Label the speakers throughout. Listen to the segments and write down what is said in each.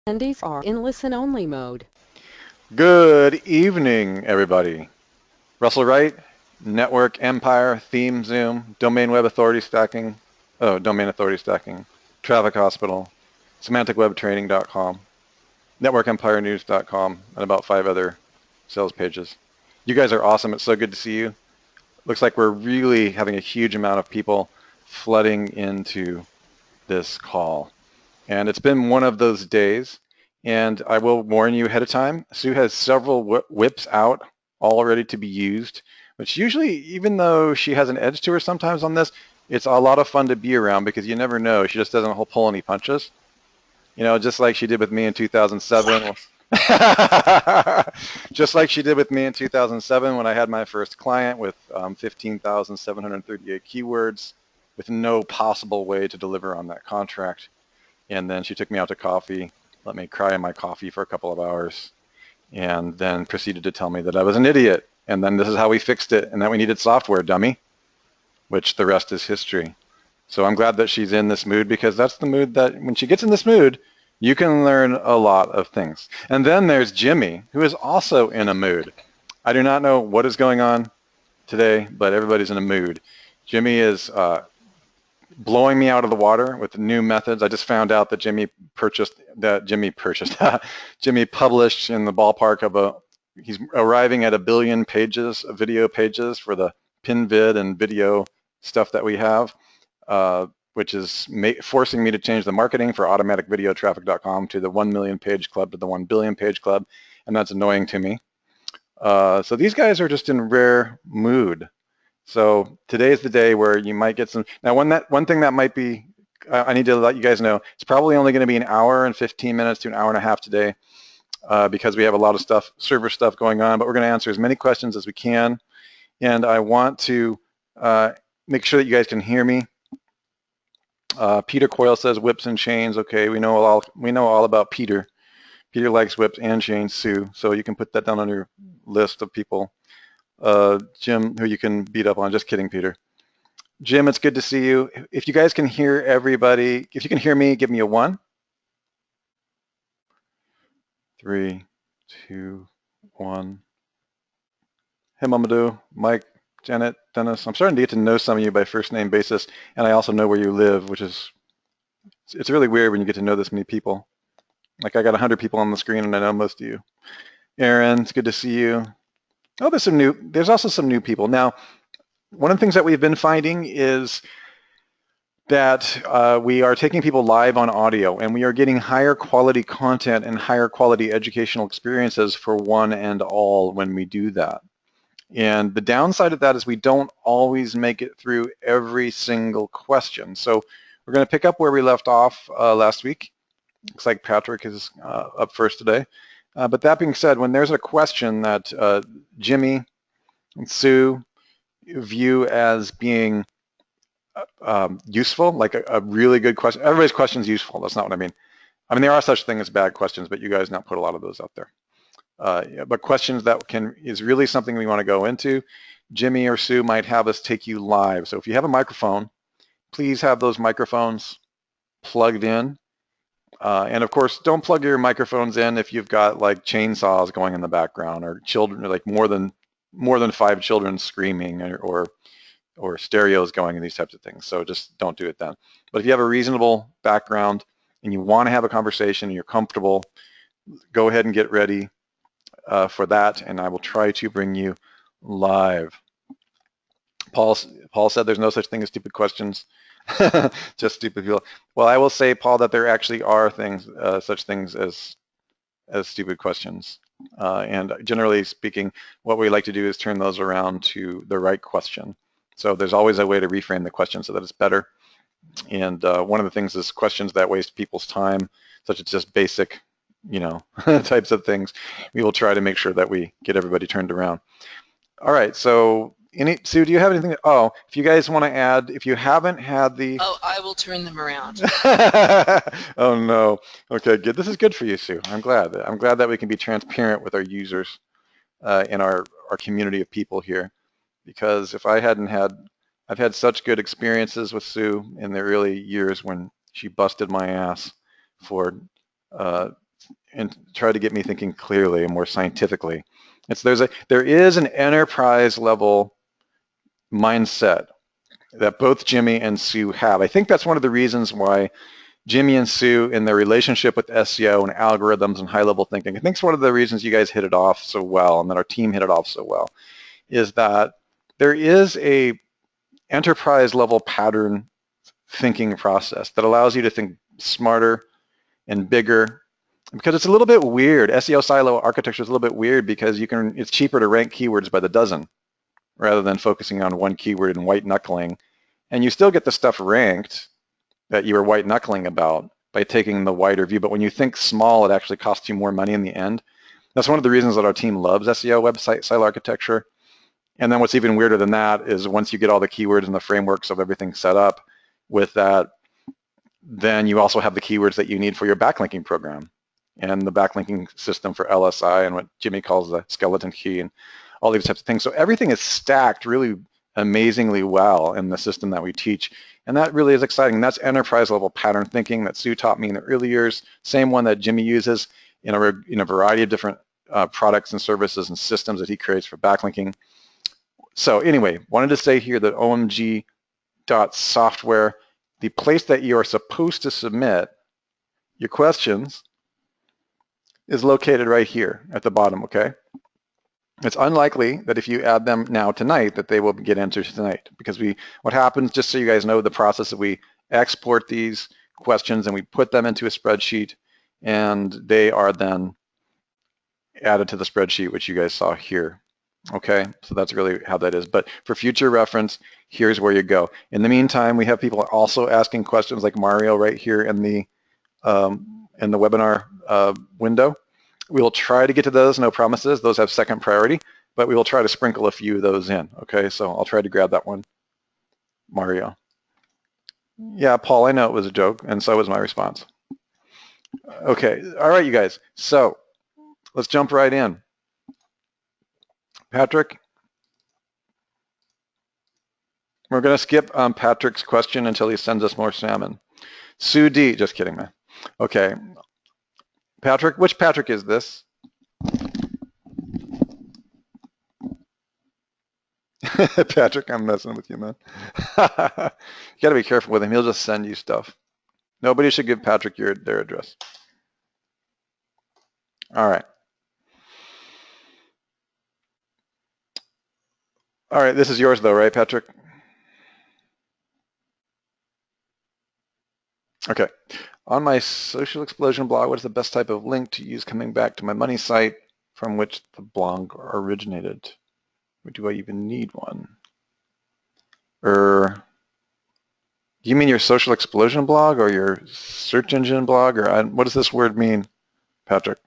Speaker 1: Attendees are in listen-only mode.
Speaker 2: Good evening, everybody. Russell Wright, Network Empire, Theme Zoom, Domain Authority Stacking, Traffic Hospital, SemanticWebTraining.com, NetworkEmpireNews.com, and about 5 other sales pages. You guys are awesome. It's so good to see you. Looks like we're really having a huge amount of people flooding into this call. And it's been one of those days. And I will warn you ahead of time, Sue has several whips out all ready to be used, which usually, even though she has an edge to her sometimes on this, it's a lot of fun to be around because you never know. She just doesn't pull any punches. You know, just like she did with me in 2007. Just like she did with me in 2007 when I had my first client with 15,738 keywords with no possible way to deliver on that contract. And then she took me out to coffee, let me cry in my coffee for a couple of hours, and then proceeded to tell me that I was an idiot. And then this is how we fixed it, and that we needed software, dummy, which the rest is history. So I'm glad that she's in this mood, because that's the mood that when she gets in this mood, you can learn a lot of things. And then there's Jimmy, who is also in a mood. I do not know what is going on today, but everybody's in a mood. Jimmy is blowing me out of the water with new methods. I just found out that Jimmy published in the ballpark of he's arriving at 1 billion pages, video pages for the pin vid and video stuff that we have, which is forcing me to change the marketing for automaticvideotraffic.com to the 1 million page club to the 1 billion page club, and that's annoying to me. So these guys are just in rare mood. So today's the day where you might get some. Now, one thing that might be, I need to let you guys know, it's probably only going to be an hour and 15 minutes to an hour and a half today, because we have a lot of stuff, server stuff going on, but we're going to answer as many questions as we can. And I want to make sure that you guys can hear me. Peter Coyle says whips and chains. Okay, we know all about Peter. Peter likes whips and chains, Sue. So you can put that down on your list of people. Jim, who you can beat up on. Just kidding, Peter. Jim, it's good to see you. If you guys can hear everybody, if you can hear me, give me a 1. 3, 2, 1. Hey, Mamadou, Mike, Janet, Dennis. I'm starting to get to know some of you by first name basis, and I also know where you live, which is, it's really weird when you get to know this many people. Like I got 100 people on the screen, and I know most of you. Aaron, it's good to see you. Oh, there's also some new people. Now, one of the things that we've been finding is that we are taking people live on audio, and we are getting higher quality content and higher quality educational experiences for one and all when we do that. And the downside of that is we don't always make it through every single question. So we're going to pick up where we left off last week. Looks like Patrick is up first today. But that being said, when there's a question that Jimmy and Sue view as being useful, like a really good question. Everybody's question is useful. That's not what I mean. I mean, there are such things as bad questions, but you guys not put a lot of those out there. Yeah, but questions that is really something we want to go into. Jimmy or Sue might have us take you live. So if you have a microphone, please have those microphones plugged in. And of course, don't plug your microphones in if you've got like chainsaws going in the background or children, like more than 5 children screaming or stereos going and these types of things. So just don't do it then. But if you have a reasonable background and you want to have a conversation and you're comfortable, go ahead and get ready for that, and I will try to bring you live. Paul said there's no such thing as stupid questions, just stupid people. Well, I will say, Paul, that there actually are such things as stupid questions. And generally speaking, what we like to do is turn those around to the right question. So there's always a way to reframe the question so that it's better. And one of the things is questions that waste people's time, such as just basic, types of things. We will try to make sure that we get everybody turned around. All right, so Sue, do you have anything? Oh, if you guys want to add, if you haven't had the...
Speaker 3: Oh, I will turn them around.
Speaker 2: Oh no. Okay, good. This is good for you, Sue. I'm glad that we can be transparent with our users in our community of people here, because if I hadn't had, I've had such good experiences with Sue in the early years when she busted my ass for and try to get me thinking clearly and more scientifically. There is an enterprise level mindset that both Jimmy and Sue have. I think that's one of the reasons why Jimmy and Sue, in their relationship with SEO and algorithms and high-level thinking, I think it's one of the reasons you guys hit it off so well and that our team hit it off so well, is that there is a enterprise level pattern thinking process that allows you to think smarter and bigger, because it's a little bit weird. SEO silo architecture is a little bit weird because it's cheaper to rank keywords by the dozen rather than focusing on one keyword and white knuckling. And you still get the stuff ranked that you were white knuckling about by taking the wider view. But when you think small, it actually costs you more money in the end. That's one of the reasons that our team loves SEO website silo architecture. And then what's even weirder than that is once you get all the keywords and the frameworks of everything set up with that, then you also have the keywords that you need for your backlinking program and the backlinking system for LSI and what Jimmy calls the skeleton key and all these types of things. So everything is stacked really amazingly well in the system that we teach. And that really is exciting. That's enterprise level pattern thinking that Sue taught me in the early years, same one that Jimmy uses in a variety of different products and services and systems that he creates for backlinking. So anyway, wanted to say here that omg.software, the place that you are supposed to submit your questions is located right here at the bottom, okay? It's unlikely that if you add them now tonight that they will get answers tonight, because what happens, just so you guys know the process, that we export these questions and we put them into a spreadsheet and they are then added to the spreadsheet, which you guys saw here. Okay, so that's really how that is. But for future reference, here's where you go. In the meantime, we have people also asking questions like Mario right here in the webinar window. We will try to get to those, no promises. Those have second priority, but we will try to sprinkle a few of those in. Okay, so I'll try to grab that one. Mario. Yeah, Paul, I know it was a joke, and so was my response. Okay, all right, you guys. So let's jump right in. Patrick, we're going to skip Patrick's question until he sends us more salmon. Sue D, just kidding, man. Okay, Patrick, which Patrick is this? Patrick, I'm messing with you, man. You got to be careful with him. He'll just send you stuff. Nobody should give Patrick their address. All right. All right, this is yours though, right, Patrick? Okay. On my Social Explosion blog, what is the best type of link to use coming back to my money site from which the blog originated? Or do I even need one? Do you mean your Social Explosion blog or your search engine blog? Or what does this word mean, Patrick?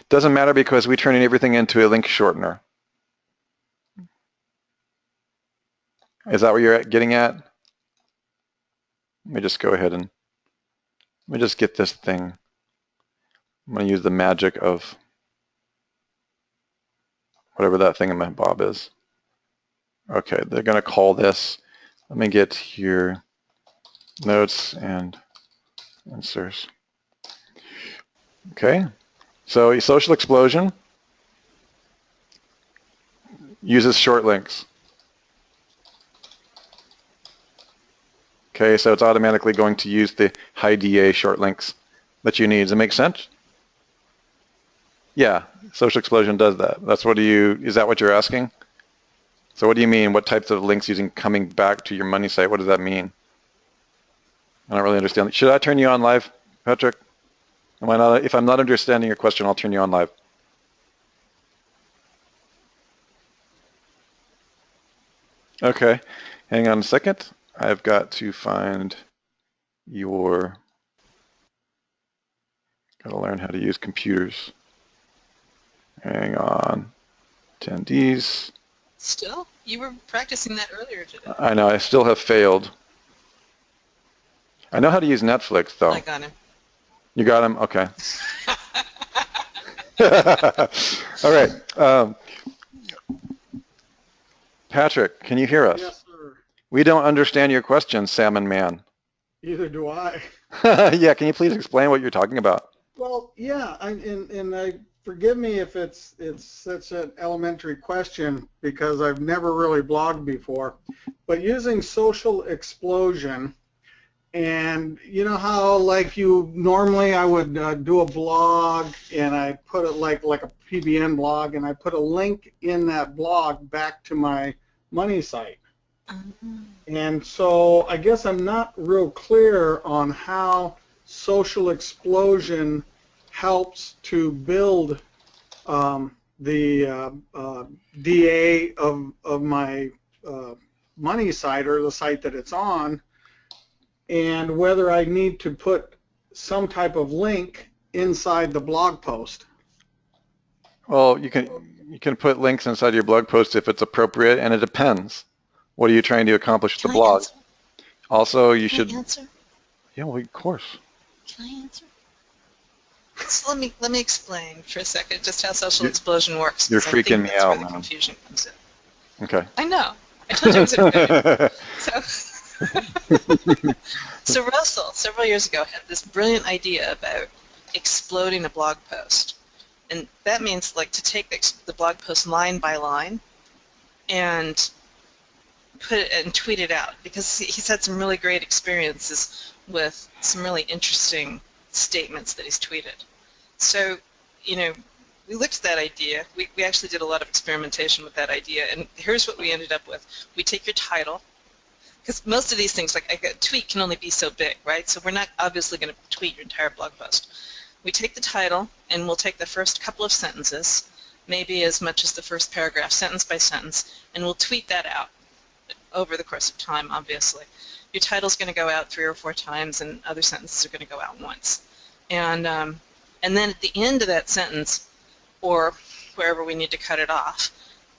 Speaker 2: Doesn't matter because we turn everything into a link shortener. Is that what you're getting at? Let me just go ahead and let me just get this thing. I'm going to use the magic of whatever that thing in my bob is. Okay, they're going to call this, let me get here, notes and answers. Okay, so a Social Explosion uses short links. Okay, so it's automatically going to use the high DA short links that you need. Does it make sense? Yeah, Social Explosion does that. Is that what you're asking? So what do you mean? What types of links using coming back to your money site? What does that mean? I don't really understand. Should I turn you on live, Patrick? If I'm not understanding your question, I'll turn you on live. Okay, hang on a second. I've got to find gotta learn how to use computers. Hang on, attendees.
Speaker 3: Still? You were practicing that earlier today.
Speaker 2: I know, I still have failed. I know how to use Netflix though.
Speaker 3: I got him.
Speaker 2: You got him? Okay. All right. Patrick, can you hear us?
Speaker 4: Yes, sir.
Speaker 2: We don't understand your question, Salmon Man.
Speaker 4: Either do I.
Speaker 2: Yeah, can you please explain what you're talking about?
Speaker 4: Well, yeah, forgive me if it's such an elementary question because I've never really blogged before, but using social explosion, and you know how like you normally I would do a blog and I put it like a PBN blog and I put a link in that blog back to my money site. And so I guess I'm not real clear on how social explosion helps to build the DA of my money site or the site that it's on, and whether I need to put some type of link inside the blog post.
Speaker 2: Well, you can put links inside your blog post if it's appropriate, and it depends. What are you trying to accomplish with the
Speaker 3: Can I
Speaker 2: blog?
Speaker 3: answer?
Speaker 2: Also, you
Speaker 3: Can
Speaker 2: should.
Speaker 3: I answer?
Speaker 2: Yeah, well, of course.
Speaker 3: Can I answer? So let me explain for a second just how social
Speaker 2: You-
Speaker 3: explosion works.
Speaker 2: You're
Speaker 3: 'Cause I
Speaker 2: freaking
Speaker 3: think
Speaker 2: me
Speaker 3: that's
Speaker 2: out,
Speaker 3: where the
Speaker 2: man.
Speaker 3: confusion comes in.
Speaker 2: Okay.
Speaker 3: I know. I told you I was going to So, so Russell, several years ago, had this brilliant idea about exploding a blog post. And that means like to take the blog post line by line and put it and tweet it out, because he's had some really great experiences with some really interesting statements that he's tweeted. So, you know, we looked at that idea. We actually did a lot of experimentation with that idea, and here's what we ended up with. We take your title, because most of these things, like a tweet can only be so big, right? So we're not obviously going to tweet your entire blog post. We take the title, and we'll take the first couple of sentences, maybe as much as the first paragraph, sentence by sentence, and we'll tweet that out over the course of time, obviously. Your title's going to go out 3 or 4 times, and other sentences are going to go out once. And then at the end of that sentence, or wherever we need to cut it off,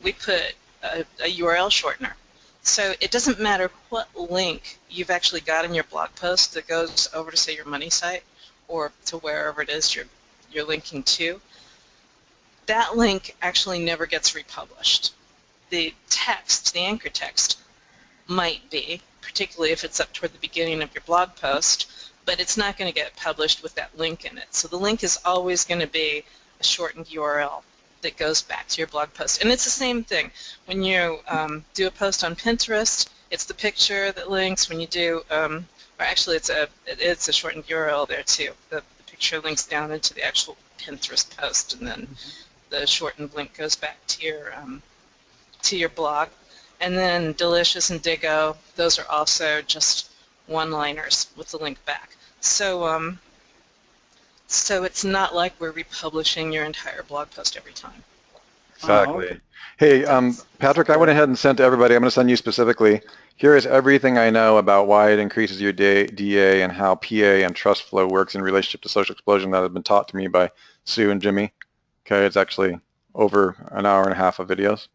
Speaker 3: we put a URL shortener. So it doesn't matter what link you've actually got in your blog post that goes over to, say, your money site or to wherever it is you're linking to. That link actually never gets republished. The text, the anchor text, might be, particularly if it's up toward the beginning of your blog post, but it's not going to get published with that link in it. So the link is always going to be a shortened URL that goes back to your blog post. And it's the same thing. When you do a post on Pinterest, it's the picture that links. When you do, or actually it's a shortened URL there too. The picture links down into the actual Pinterest post, and then the shortened link goes back to your blog. And then Delicious and Digo, those are also just one-liners with the link back. So so it's not like we're republishing your entire blog post every time.
Speaker 2: Exactly.
Speaker 4: Okay.
Speaker 2: Hey, Patrick, I went ahead and sent to everybody. I'm going to send you specifically. Here is everything I know about why it increases your DA and how PA and trust flow works in relationship to social explosion that has been taught to me by Sue and Jimmy. Okay, it's actually over an hour and a half of videos.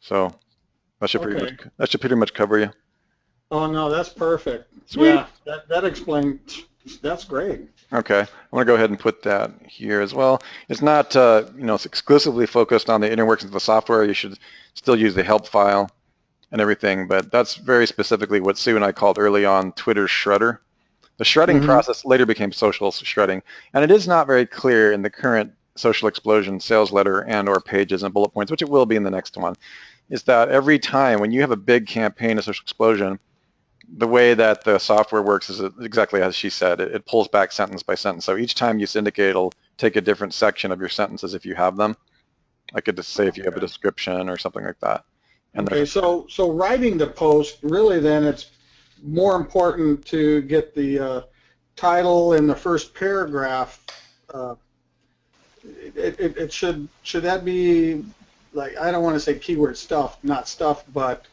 Speaker 2: So that should pretty much cover you.
Speaker 4: Oh no, that's perfect.
Speaker 2: Sweet.
Speaker 4: Yeah, that explains. That's great.
Speaker 2: Okay, I'm going to go ahead and put that here as well. It's not, it's exclusively focused on the inner workings of the software. You should still use the help file and everything, but that's very specifically what Sue and I called early on Twitter shredder. The shredding process later became social shredding, and it is not very clear in the current social explosion sales letter and or pages and bullet points, which it will be in the next one, is that every time when you have a big campaign of social explosion, the way that the software works is exactly as she said. It pulls back sentence by sentence. So each time you syndicate, it'll take a different section of your sentences if you have them. I could just say if you have a description or something like that. And
Speaker 4: Okay, so writing the post, really then it's more important to get the title in the first paragraph. It should that be, like, I don't want to say keyword stuff, not stuff, but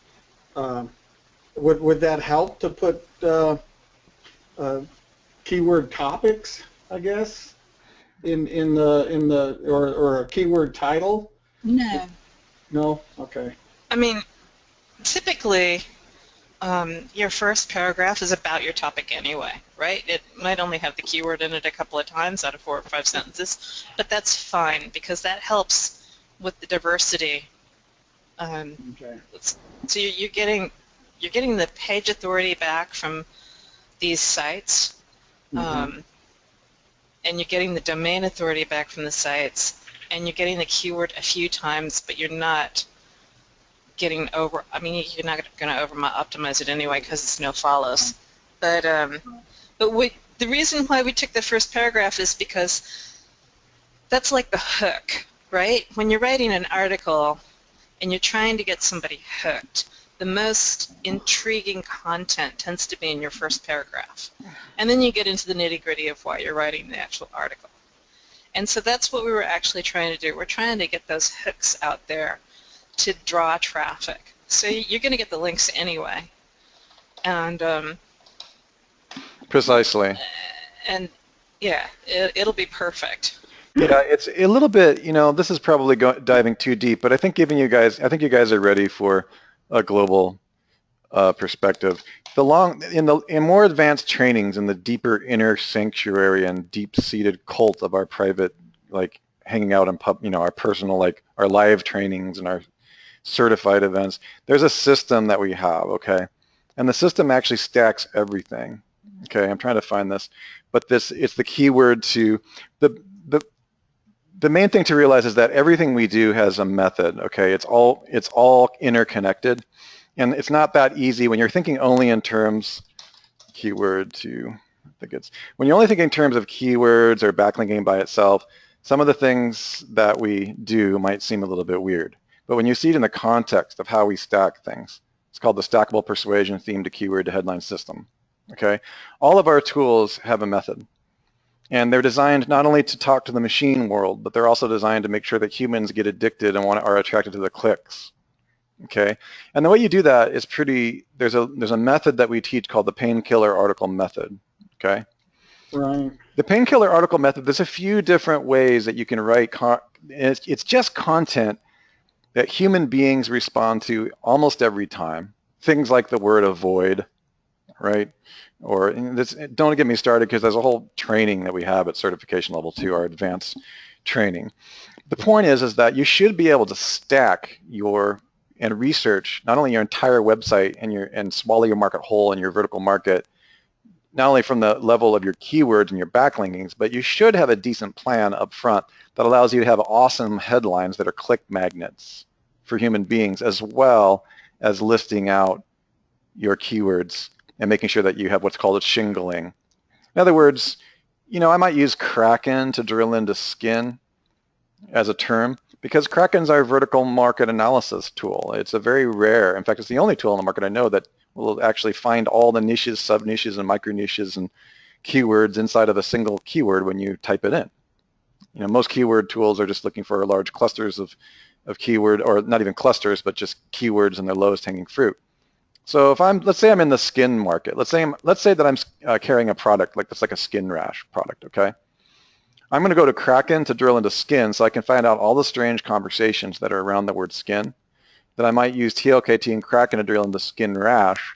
Speaker 4: would that help to put keyword topics, I guess, in the or a keyword title?
Speaker 3: No.
Speaker 4: No? Okay.
Speaker 3: I mean, typically, your first paragraph is about your topic anyway, right? It might only have the keyword in it a couple of times out of 4 or 5 sentences, but that's fine because that helps with the diversity.
Speaker 4: Okay.
Speaker 3: So you're getting the page authority back from these sites, and you're getting the domain authority back from the sites, and you're getting the keyword a few times, but you're not getting over, I mean, you're not going to over optimize it anyway because it's no follows. But the reason why we took the first paragraph is because that's like the hook, right? When you're writing an article and you're trying to get somebody hooked, the most intriguing content tends to be in your first paragraph. And then you get into the nitty-gritty of why you're writing the actual article. And so that's what we were actually trying to do. We're trying to get those hooks out there to draw traffic. So you're going to get the links anyway. And
Speaker 2: Precisely.
Speaker 3: And yeah, it'll be perfect.
Speaker 2: Yeah, it's a little bit, this is probably diving too deep, but I think you guys are ready for a global perspective. In more advanced trainings, in the deeper inner sanctuary and deep-seated cult of our private, like hanging out in our personal, like our live trainings and our certified events, there's a system that we have, okay? And the system actually stacks everything. Okay, I'm trying to find this, but it's the keyword to the main thing to realize is that everything we do has a method. Okay, it's all interconnected, and it's not that easy when you're thinking only in terms keyword to. I think it's when you're only thinking in terms of keywords or backlinking by itself. Some of the things that we do might seem a little bit weird, but when you see it in the context of how we stack things, it's called the stackable persuasion theme to keyword to headline system. Okay, all of our tools have a method, and they're designed not only to talk to the machine world, but they're also designed to make sure that humans get addicted and are attracted to the clicks. Okay, and the way you do that is there's a method that we teach called the painkiller article method. Okay,
Speaker 4: right.
Speaker 2: The painkiller article method. There's a few different ways that you can write. It's just content that human beings respond to almost every time. Things like the word avoid. Right? Or don't get me started because there's a whole training that we have at certification level 2, our advanced training. The point is that you should be able to stack and research not only your entire website and swallow your market whole and your vertical market, not only from the level of your keywords and your backlinkings, but you should have a decent plan up front that allows you to have awesome headlines that are click magnets for human beings, as well as listing out your keywords and making sure that you have what's called a shingling. In other words, I might use Kraken to drill into skin as a term because Kraken's our vertical market analysis tool. It's a very rare, in fact, it's the only tool on the market I know that will actually find all the niches, sub-niches, and micro-niches and keywords inside of a single keyword when you type it in. Most keyword tools are just looking for large clusters of keyword, or not even clusters, but just keywords and their lowest hanging fruit. So let's say I'm in the skin market. Let's say that I'm carrying a product that's like a skin rash product, okay? I'm going to go to Kraken to drill into skin so I can find out all the strange conversations that are around the word skin. Then I might use TLKT and Kraken to drill into skin rash.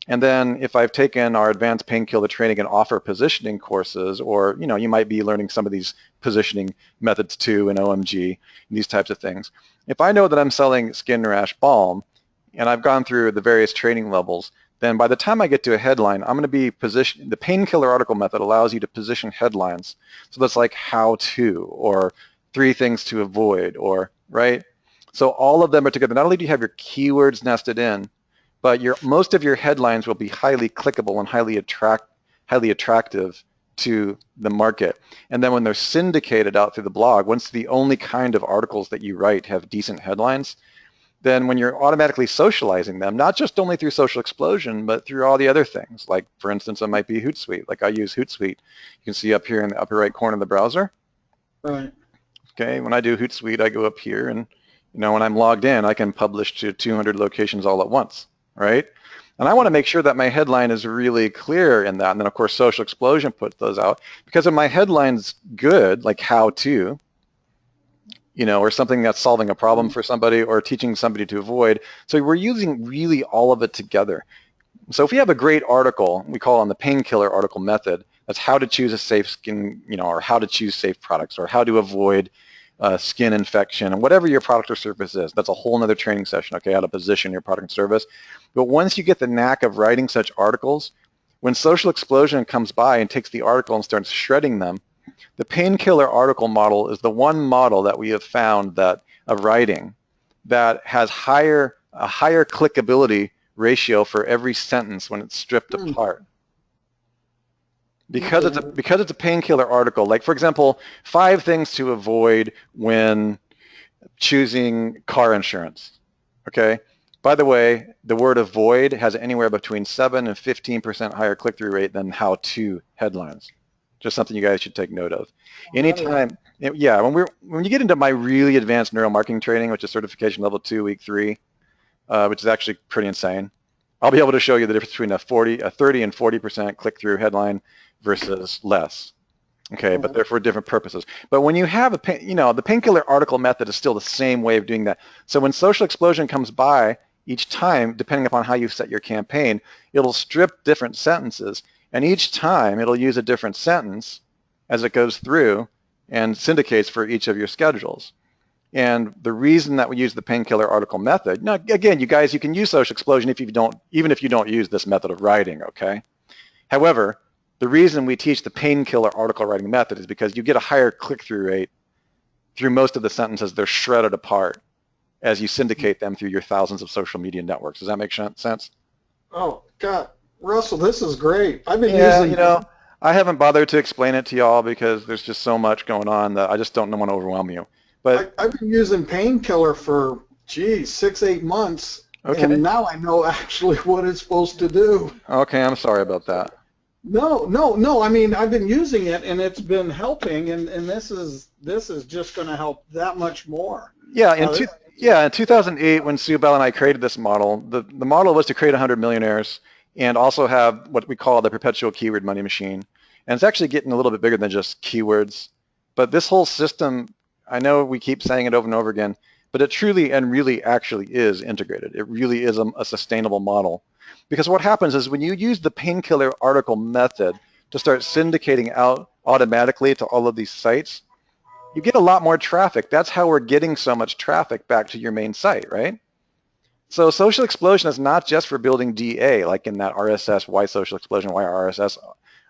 Speaker 2: And then if I've taken our advanced painkiller training and offer positioning courses, or you might be learning some of these positioning methods too in OMG, and these types of things. If I know that I'm selling skin rash balm, and I've gone through the various training levels, then by the time I get to a headline, I'm going to be positioned. The painkiller article method allows you to position headlines. So that's like how to, or 3 things to avoid, or right? So all of them are together. Not only do you have your keywords nested in, but most of your headlines will be highly clickable and highly attractive to the market. And then when they're syndicated out through the blog, once the only kind of articles that you write have decent headlines, then when you're automatically socializing them, not just only through Social Explosion, but through all the other things, like, for instance, it might be Hootsuite. Like I use Hootsuite. You can see up here in the upper right corner of the browser.
Speaker 4: Right.
Speaker 2: Okay, when I do Hootsuite, I go up here, and when I'm logged in, I can publish to 200 locations all at once, right? And I want to make sure that my headline is really clear in that. And then, of course, Social Explosion puts those out. Because if my headline's good, like how to, or something that's solving a problem for somebody or teaching somebody to avoid. So we're using really all of it together. So if we have a great article, we call it on the painkiller article method, that's how to choose a safe skin, or how to choose safe products, or how to avoid skin infection, and whatever your product or service is. That's a whole nother training session, okay, how to position your product and service. But once you get the knack of writing such articles, when social explosion comes by and takes the article and starts shredding them, the painkiller article model is the one model that we have found that of writing that has a higher clickability ratio for every sentence when it's stripped apart. Because it's a painkiller article, like for example, 5 things to avoid when choosing car insurance. Okay. By the way, the word avoid has anywhere between 7 and 15% higher click-through rate than how-to headlines. Just something you guys should take note of. Anytime, yeah, when you get into my really advanced neural marketing training, which is certification level 2, week 3, which is actually pretty insane, I'll be able to show you the difference between a 30 and 40% click-through headline versus less. Okay, but they're for different purposes. But when you have the painkiller article method is still the same way of doing that. So when social explosion comes by, each time, depending upon how you set your campaign, it'll strip different sentences, and each time it'll use a different sentence as it goes through and syndicates for each of your schedules. And the reason that we use the painkiller article method, now again, you guys, you can use social explosion even if you don't use this method of writing, okay? However, the reason we teach the painkiller article writing method is because you get a higher click-through rate through most of the sentences. They're shredded apart as you syndicate them through your thousands of social media networks. Does that make sense?
Speaker 4: Oh, God. Russell, this is great. I've been using...
Speaker 2: I haven't bothered to explain it to y'all because there's just so much going on that I just don't want to overwhelm you. But
Speaker 4: I've been using painkiller for, 6-8 months, and now I know actually what it's supposed to do.
Speaker 2: Okay, I'm sorry about that.
Speaker 4: No. I mean, I've been using it, and it's been helping, and this is just going to help that much more.
Speaker 2: Yeah, in 2008, when Sue Bell and I created this model, the model was to create 100 millionaires and also have what we call the perpetual keyword money machine. And it's actually getting a little bit bigger than just keywords. But this whole system, I know we keep saying it over and over again, but it truly and really actually is integrated. It really is a sustainable model. Because what happens is when you use the painkiller article method to start syndicating out automatically to all of these sites, you get a lot more traffic. That's how we're getting so much traffic back to your main site, right? So social explosion is not just for building DA, like in that RSS, why social explosion, why RSS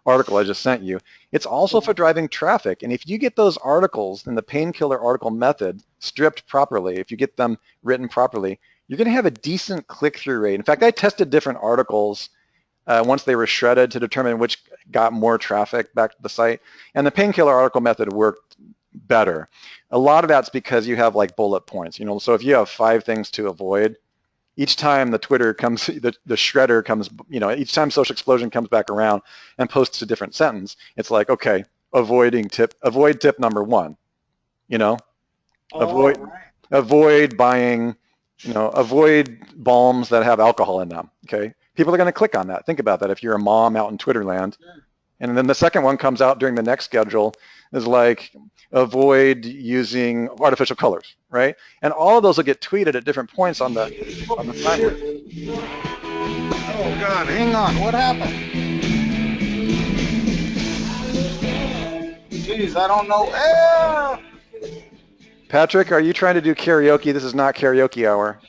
Speaker 2: article I just sent you. It's also for driving traffic. And if you get those articles in the painkiller article method stripped properly, if you get them written properly, you're going to have a decent click-through rate. In fact, I tested different articles once they were shredded to determine which got more traffic back to the site. And the painkiller article method worked better. A lot of that's because you have like bullet points. So if you have 5 things to avoid, each time the Twitter comes, the shredder comes, each time social explosion comes back around and posts a different sentence, it's like, okay, avoid tip number 1, avoid buying, avoid balms that have alcohol in them, okay? People are going to click on that. Think about that if you're a mom out in Twitter land. And then the second one comes out during the next schedule is like, avoid using artificial colors, right? And all of those will get tweeted at different points on the timeline.
Speaker 4: Oh, God, hang on. What happened? Jeez, I don't know.
Speaker 2: Patrick, are you trying to do karaoke? This is not karaoke hour.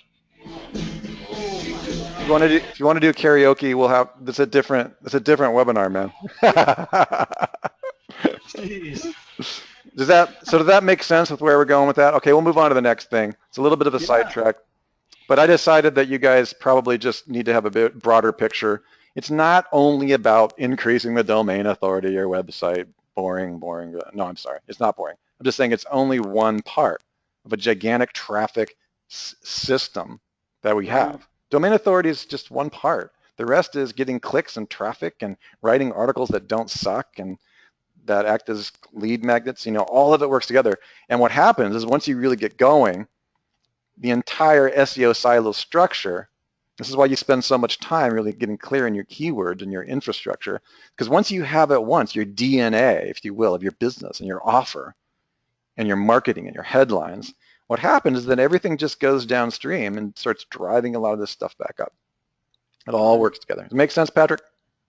Speaker 2: If you want to do karaoke, we'll have it's a different webinar, man.
Speaker 4: Jeez.
Speaker 2: Does that make sense with where we're going with that? Okay, we'll move on to the next thing. It's a little bit of a sidetrack, but I decided that you guys probably just need to have a bit broader picture. It's not only about increasing the domain authority of your website. Boring. No, I'm sorry. It's not boring. I'm just saying it's only one part of a gigantic traffic system that we have. Domain authority is just one part. The rest is getting clicks and traffic and writing articles that don't suck and that act as lead magnets. All of it works together. And what happens is once you really get going, the entire SEO silo structure, this is why you spend so much time really getting clear in your keywords and your infrastructure, because once you have it once, your DNA, if you will, of your business and your offer and your marketing and your headlines, what happens is that everything just goes downstream and starts driving a lot of this stuff back up. It all works together. Does it make sense, Patrick?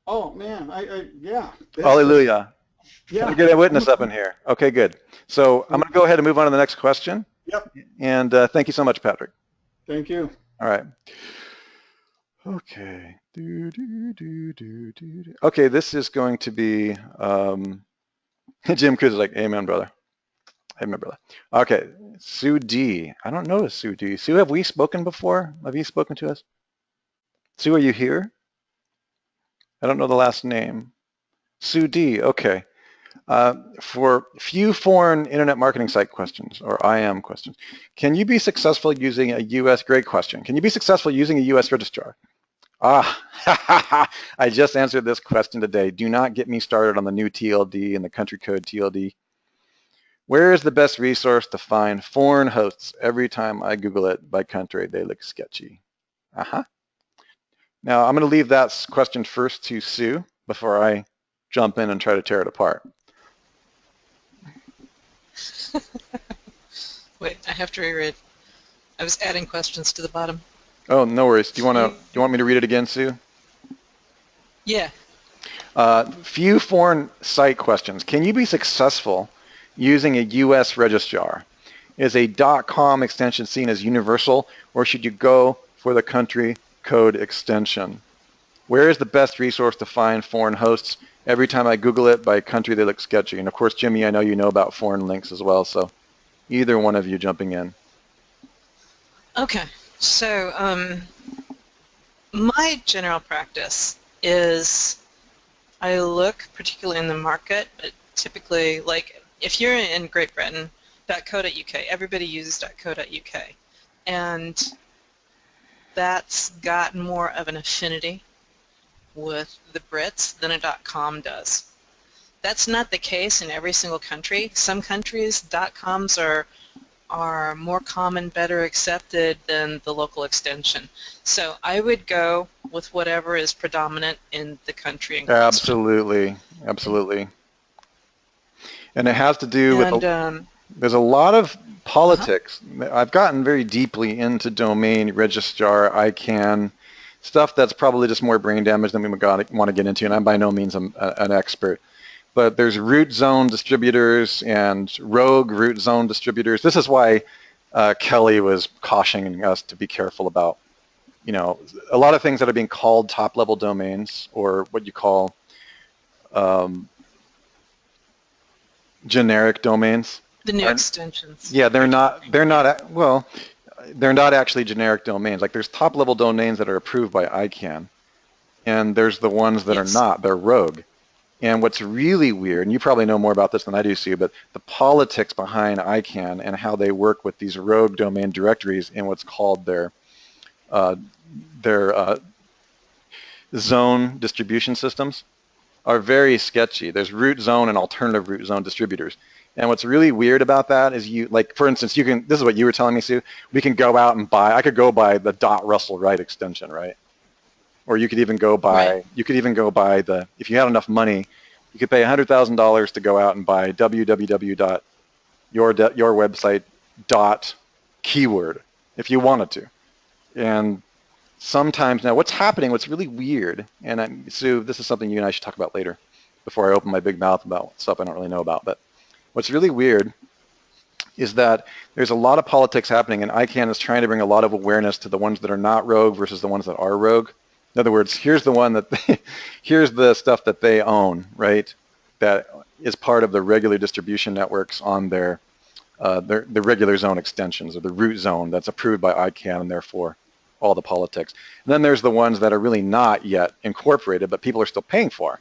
Speaker 4: Oh, man, yeah.
Speaker 2: Hallelujah.
Speaker 4: Yeah.
Speaker 2: Can we get a witness up in here? Okay, good. So I'm going to go ahead and move on to the next question.
Speaker 4: Yep.
Speaker 2: And thank you so much, Patrick.
Speaker 4: Thank you.
Speaker 2: All right. Okay. Okay, this is going to be, Jim Cruz is like, amen, brother. Amen, brother. Okay, Sue D. I don't know Sue D. Sue, have we spoken before? Have you spoken to us? Sue, are you here? I don't know the last name. Sue D. Okay. For few foreign internet marketing site questions, or IM questions, can you be successful using a US, great question, can you be successful using a US registrar? I just answered this question today. Do not get me started on the new TLD and the country code TLD. Where is the best resource to find foreign hosts? Every time I Google it by country, they look sketchy. Now, I'm going to leave that question first to Sue before I jump in and try to tear it apart.
Speaker 3: Wait, I have to reread. I was adding questions to the bottom.
Speaker 2: Oh, no worries. Do you want me to read it again, Sue?
Speaker 3: Yeah.
Speaker 2: Few foreign site questions. Can you be successful using a US registrar? Is a .com extension seen as universal, or should you go for the country code extension? Where is the best resource to find foreign hosts? Every time I Google it by country, they look sketchy. And of course, Jimmy, I know you know about foreign links as well, so either one of you jumping in.
Speaker 3: Okay, so my general practice is I look particularly in the market, but typically, like if you're in Great Britain, .co.uk, everybody uses .co.uk, and that's got more of an affinity with the Brits than a .com does. That's not the case in every single country. Some countries, .coms are more common, better accepted than the local extension. So I would go with whatever is predominant in the country in question.
Speaker 2: Absolutely, absolutely. And it has to do with, there's a lot of politics. I've gotten very deeply into domain, registrar, ICANN, stuff that's probably just more brain damage than we want to get into, and I'm by no means an expert. But there's root zone distributors and rogue root zone distributors. This is why Kelley was cautioning us to be careful about, a lot of things that are being called top-level domains, or what you call generic domains.
Speaker 3: The new extensions.
Speaker 2: Yeah, they're not actually generic domains. Like there's top-level domains that are approved by ICANN, and there's the ones that are not. They're rogue. And what's really weird, and you probably know more about this than I do, Sue, but the politics behind ICANN and how they work with these rogue domain directories in what's called their zone distribution systems are very sketchy. There's root zone and alternative root zone distributors. And what's really weird about that is for instance, this is what you were telling me, Sue, we can go out and I could go buy the .Russell Wright extension, right? Or you could even go buy, if you had enough money, you could pay $100,000 to go out and buy www.yourwebsite.keyword if you wanted to. And sometimes now what's really weird, and Sue, this is something you and I should talk about later before I open my big mouth about stuff I don't really know about, but what's really weird is that there's a lot of politics happening, and ICANN is trying to bring a lot of awareness to the ones that are not rogue versus the ones that are rogue. In other words, here's the one here's the stuff that they own, right? That is part of the regular distribution networks on the regular zone extensions, or the root zone that's approved by ICANN, and therefore all the politics. And then there's the ones that are really not yet incorporated, but people are still paying for.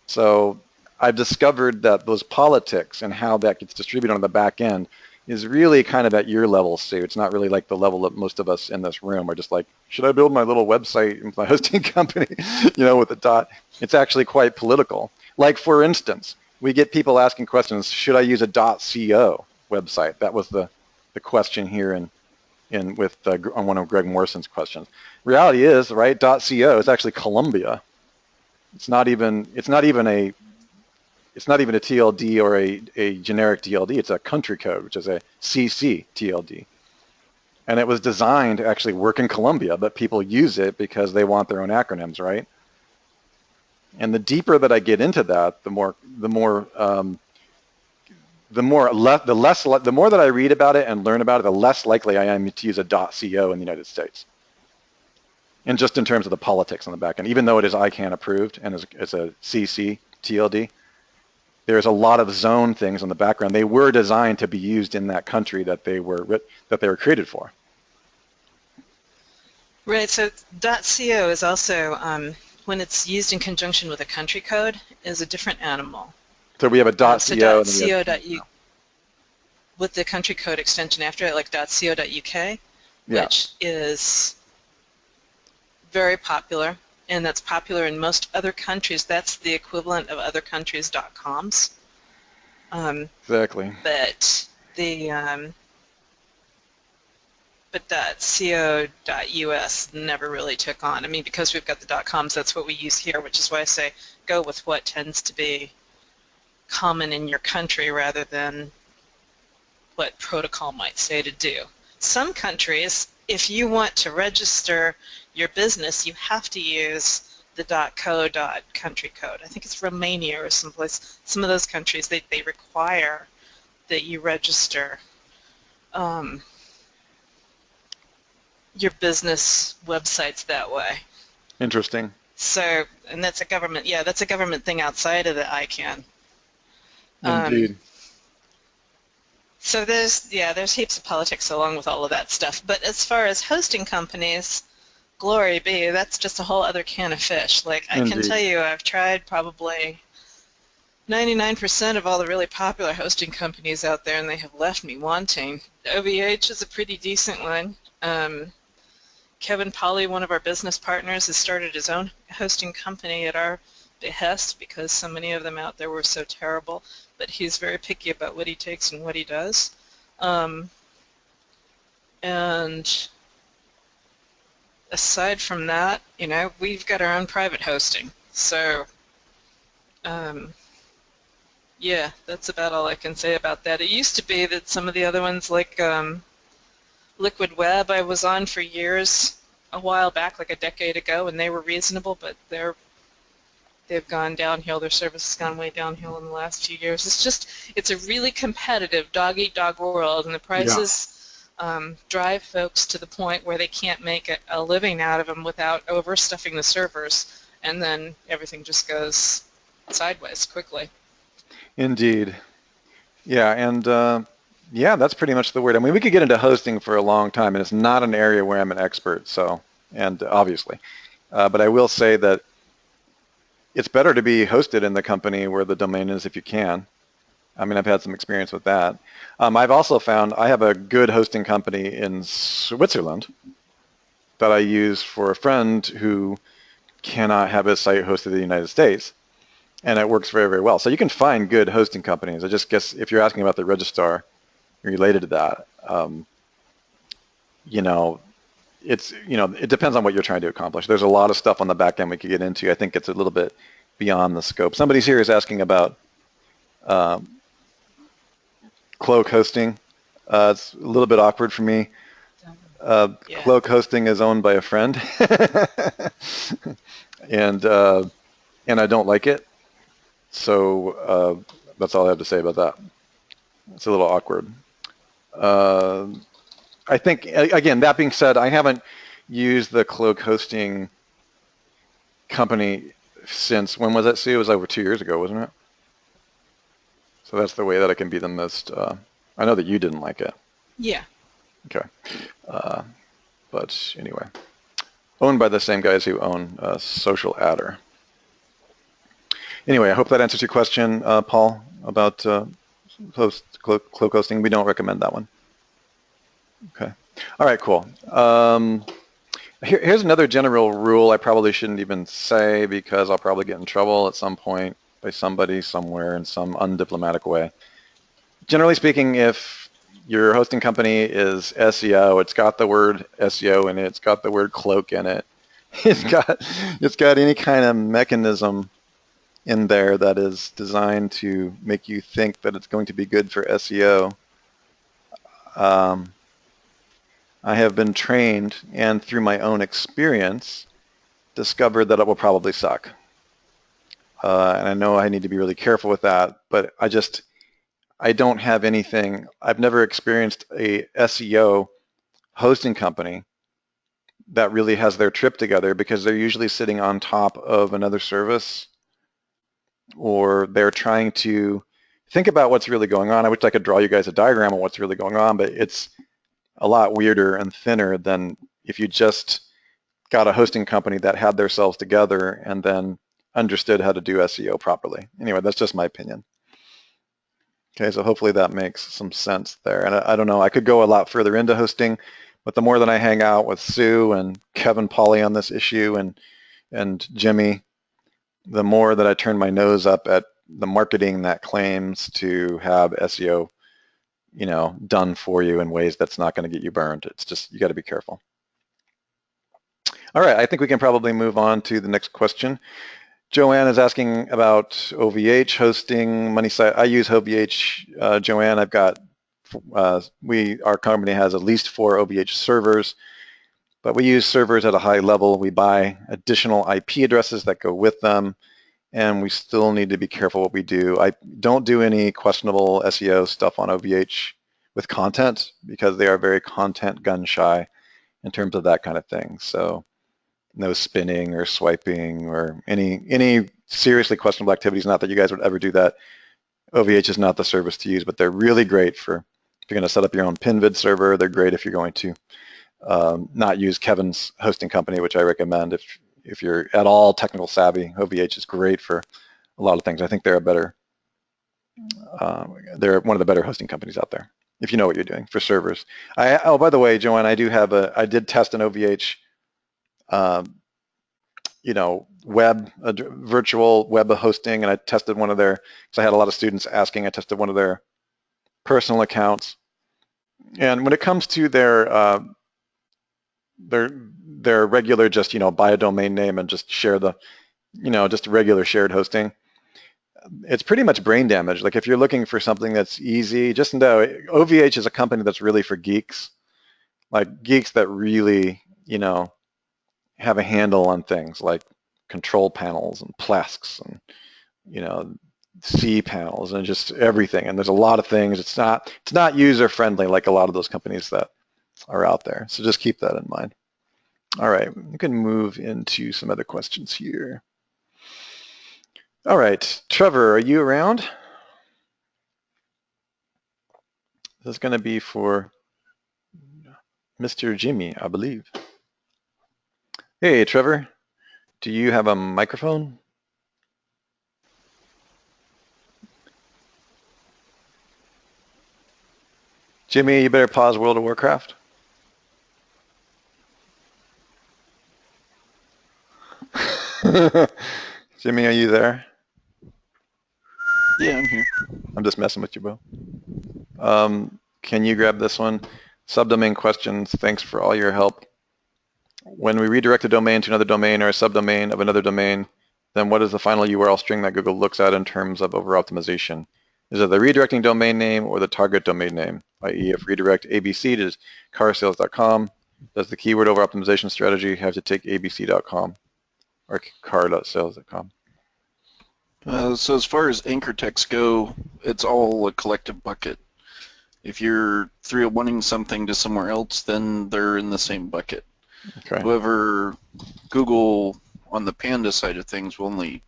Speaker 2: So I've discovered that those politics and how that gets distributed on the back end is really kind of at your level, Sue. It's not really like the level that most of us in this room are just like, should I build my little website with my hosting company, with a dot? It's actually quite political. Like, for instance, we get people asking questions, should I use a .co website? That was the question here on one of Greg Morrison's questions. Reality is, right, .co is actually Columbia. It's not even a TLD or a generic TLD. It's a country code, which is a CC TLD. And it was designed to actually work in Colombia, but people use it because they want their own acronyms, right? And the deeper that I get into that, the more that I read about it and learn about it, the less likely I am to use a .co in the United States. And just in terms of the politics on the back end, even though it is ICANN approved and it's a CC TLD, there's a lot of zone things in the background. They were designed to be used in that country that they were created for.
Speaker 3: Right. So .co is also, when it's used in conjunction with a country code, is a different animal.
Speaker 2: So we have a .co.
Speaker 3: So .co.uk with the country code extension after it, like .co.uk, which is very popular, and that's popular in most other countries. That's the equivalent of other countries' .coms.
Speaker 2: Exactly.
Speaker 3: But the .co.us never really took on. I mean, because we've got the .coms, that's what we use here, which is why I say go with what tends to be common in your country rather than what protocol might say to do. Some countries, if you want to register your business, you have to use the .co.country code. I think it's Romania or someplace. Some of those countries, they require that you register your business websites that way.
Speaker 2: Interesting.
Speaker 3: So, and that's a government, that's a government thing outside of the ICANN.
Speaker 2: Indeed.
Speaker 3: So there's heaps of politics along with all of that stuff. But as far as hosting companies, glory be, that's just a whole other can of fish. Like, I can tell you, I've tried probably 99% of all the really popular hosting companies out there, and they have left me wanting. OVH is a pretty decent one. Kevin Polly, one of our business partners, has started his own hosting company at our behest because so many of them out there were so terrible, but he's very picky about what he takes and what he does. And aside from that, we've got our own private hosting. So, yeah, that's about all I can say about that. It used to be that some of the other ones, like Liquid Web, I was on for years, a while back, like a decade ago, and they were reasonable, but they've gone downhill. Their service has gone way downhill in the last few years. It's a really competitive dog-eat-dog world, and the prices drive folks to the point where they can't make a living out of them without overstuffing the servers, and then everything just goes sideways quickly.
Speaker 2: Indeed. Yeah, and that's pretty much the word. I mean, we could get into hosting for a long time, and it's not an area where I'm an expert, and obviously. But I will say that it's better to be hosted in the company where the domain is if you can. I mean, I've had some experience with that. I've also found I have a good hosting company in Switzerland that I use for a friend who cannot have his site hosted in the United States, and it works very, very well. So you can find good hosting companies. I just guess if you're asking about the registrar related to that, it depends on what you're trying to accomplish. There's a lot of stuff on the back end we could get into. I think it's a little bit beyond the scope. Somebody here is asking about cloak hosting. It's a little bit awkward for me. Cloak hosting is owned by a friend, and I don't like it. So that's all I have to say about that. It's a little awkward. I think, again, that being said, I haven't used the cloak hosting company since, when was that, Sue? It was over 2 years ago, wasn't it? So that's the way that I can be the most, I know that you didn't like it.
Speaker 3: Yeah.
Speaker 2: Okay. But anyway, owned by the same guys who own Social Adder. Anyway, I hope that answers your question, Paul, about cloak hosting. We don't recommend that one. Okay. All right, cool. Here's another general rule I probably shouldn't even say because I'll probably get in trouble at some point by somebody somewhere in some undiplomatic way. Generally speaking, if your hosting company is SEO, it's got the word SEO in it, it's got the word cloak in it, it's got any kind of mechanism in there that is designed to make you think that it's going to be good for SEO. I have been trained and through my own experience discovered that it will probably suck. And I know I need to be really careful with that, but I don't have anything. I've never experienced a SEO hosting company that really has their trip together, because they're usually sitting on top of another service, or they're trying to think about what's really going on. I wish I could draw you guys a diagram of what's really going on, but it's a lot weirder and thinner than if you just got a hosting company that had themselves together and then understood how to do SEO properly. Anyway, that's just my opinion. Okay, so hopefully that makes some sense there. And I don't know, I could go a lot further into hosting, but the more that I hang out with Sue and Kevin Polly on this issue and Jimmy, the more that I turn my nose up at the marketing that claims to have SEO, done for you in ways that's not going to get you burned. It's just, you got to be careful. All right, I think we can probably move on to the next question. Joanne is asking about OVH hosting, money site. I use OVH, Joanne. I've got, our company has at least 4 OVH servers, but we use servers at a high level. We buy additional IP addresses that go with them, and we still need to be careful what we do. I don't do any questionable SEO stuff on OVH with content, because they are very content gun shy in terms of that kind of thing. So no spinning or swiping or any seriously questionable activities. Not that you guys would ever do that. OVH is not the service to use, but they're really great for if you're going to set up your own PinVid server. They're great if you're going to not use Kevin's hosting company, which I recommend if you're at all technical savvy. OVH is great for a lot of things. I think they're they're one of the better hosting companies out there if you know what you're doing for servers. Oh, by the way, Joanne, I did test an OVH virtual web hosting, and I tested one of their, because I had a lot of students asking, I tested one of their personal accounts. And when it comes to their regular, just, buy a domain name and just share the, just regular shared hosting, it's pretty much brain damage. Like if you're looking for something that's easy, just know OVH is a company that's really for geeks, like geeks that really, have a handle on things like control panels and Plex and, C panels and just everything. And there's a lot of things. It's not user friendly like a lot of those companies that are out there. So just keep that in mind. All right, we can move into some other questions here. All right, Trevor, are you around? This is going to be for Mr. Jimmy, I believe. Hey, Trevor, do you have a microphone? Jimmy, you better pause World of Warcraft. Jimmy, are you there?
Speaker 5: Yeah, I'm here.
Speaker 2: I'm just messing with you, bro. Can you grab this one? Subdomain questions. Thanks for all your help. When we redirect a domain to another domain or a subdomain of another domain, then what is the final URL string that Google looks at in terms of over-optimization? Is it the redirecting domain name or the target domain name? I.e., if redirect ABC to carsales.com, does the keyword over-optimization strategy have to take abc.com or car.sales.com?
Speaker 5: So as far as anchor texts go, it's all a collective bucket. If you're 301ing something to somewhere else, then they're in the same bucket.
Speaker 2: Okay.
Speaker 5: However, Google on the Panda side of things will only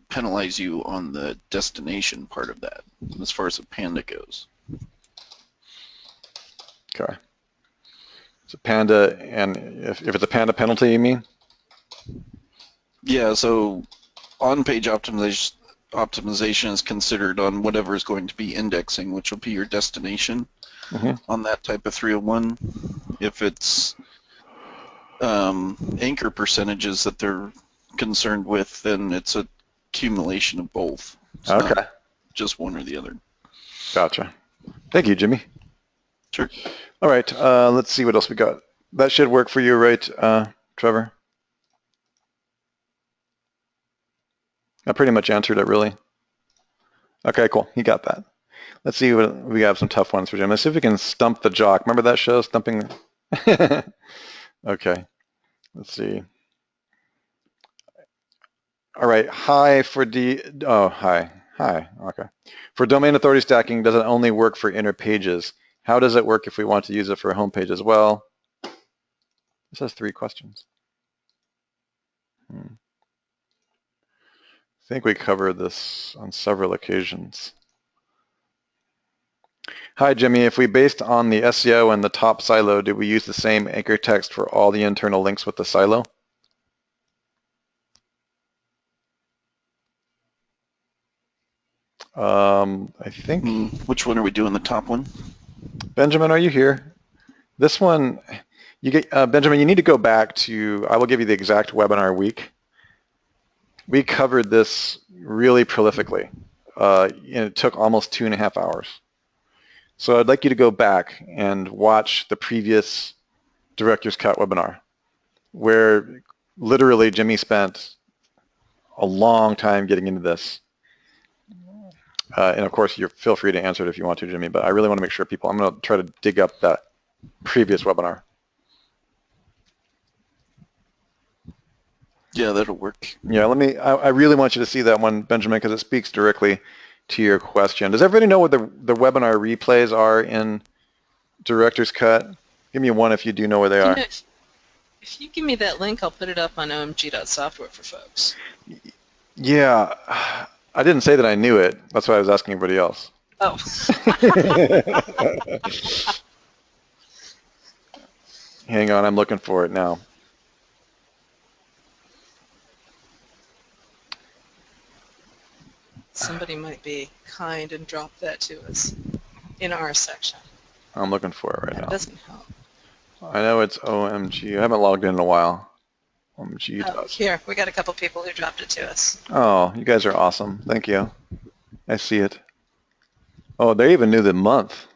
Speaker 5: penalize you on the destination part of that, as far as the Panda goes.
Speaker 2: Okay. So Panda, and if it's a Panda penalty, you mean?
Speaker 5: Yeah, so on-page optimization is considered on whatever is going to be indexing, which will be your destination on that type of 301. If it's anchor percentages that they're concerned with, then it's a accumulation of both. It's not just one or the other.
Speaker 2: Gotcha. Thank you, Jimmy.
Speaker 5: Sure.
Speaker 2: All right, let's see what else we got. That should work for you, right, Trevor? I pretty much answered it, really. Okay, cool. You got that. Let's see what we have. Some tough ones for Jim. Let's see if we can stump the jock. Remember that show, Stumping? Okay. Let's see. All right. Hi. Okay. For domain authority stacking, does it only work for inner pages? How does it work if we want to use it for a home page as well? This has 3 questions. I think we covered this on several occasions. Hi, Jimmy. If we based on the SEO and the top silo, did we use the same anchor text for all the internal links with the silo? I think.
Speaker 5: Which one are we doing? The top one?
Speaker 2: Benjamin, are you here? This one, you get Benjamin. You need to go back to. I will give you the exact webinar week. We covered this really prolifically. And it took almost 2.5 hours. So I'd like you to go back and watch the previous Director's Cut webinar, where literally Jimmy spent a long time getting into this. And of course, you feel free to answer it if you want to, Jimmy, but I really want to make sure people, I'm going to try to dig up that previous webinar.
Speaker 5: Yeah, that'll work.
Speaker 2: Yeah, I really want you to see that one, Benjamin, because it speaks directly to your question. Does everybody know what the webinar replays are in Director's Cut? Give me one if you do know where they are.
Speaker 3: If you give me that link, I'll put it up on omg.software for folks.
Speaker 2: Yeah, I didn't say that I knew it. That's why I was asking everybody else.
Speaker 3: Oh.
Speaker 2: Hang on, I'm looking for it now.
Speaker 3: Somebody might be kind and drop that to us in our section.
Speaker 2: I'm looking for it right now.
Speaker 3: That doesn't help.
Speaker 2: I know it's OMG. I haven't logged in a while. OMG.
Speaker 3: Oh, here, we got a couple people who dropped it to us.
Speaker 2: Oh, you guys are awesome. Thank you. I see it. Oh, they even knew the month.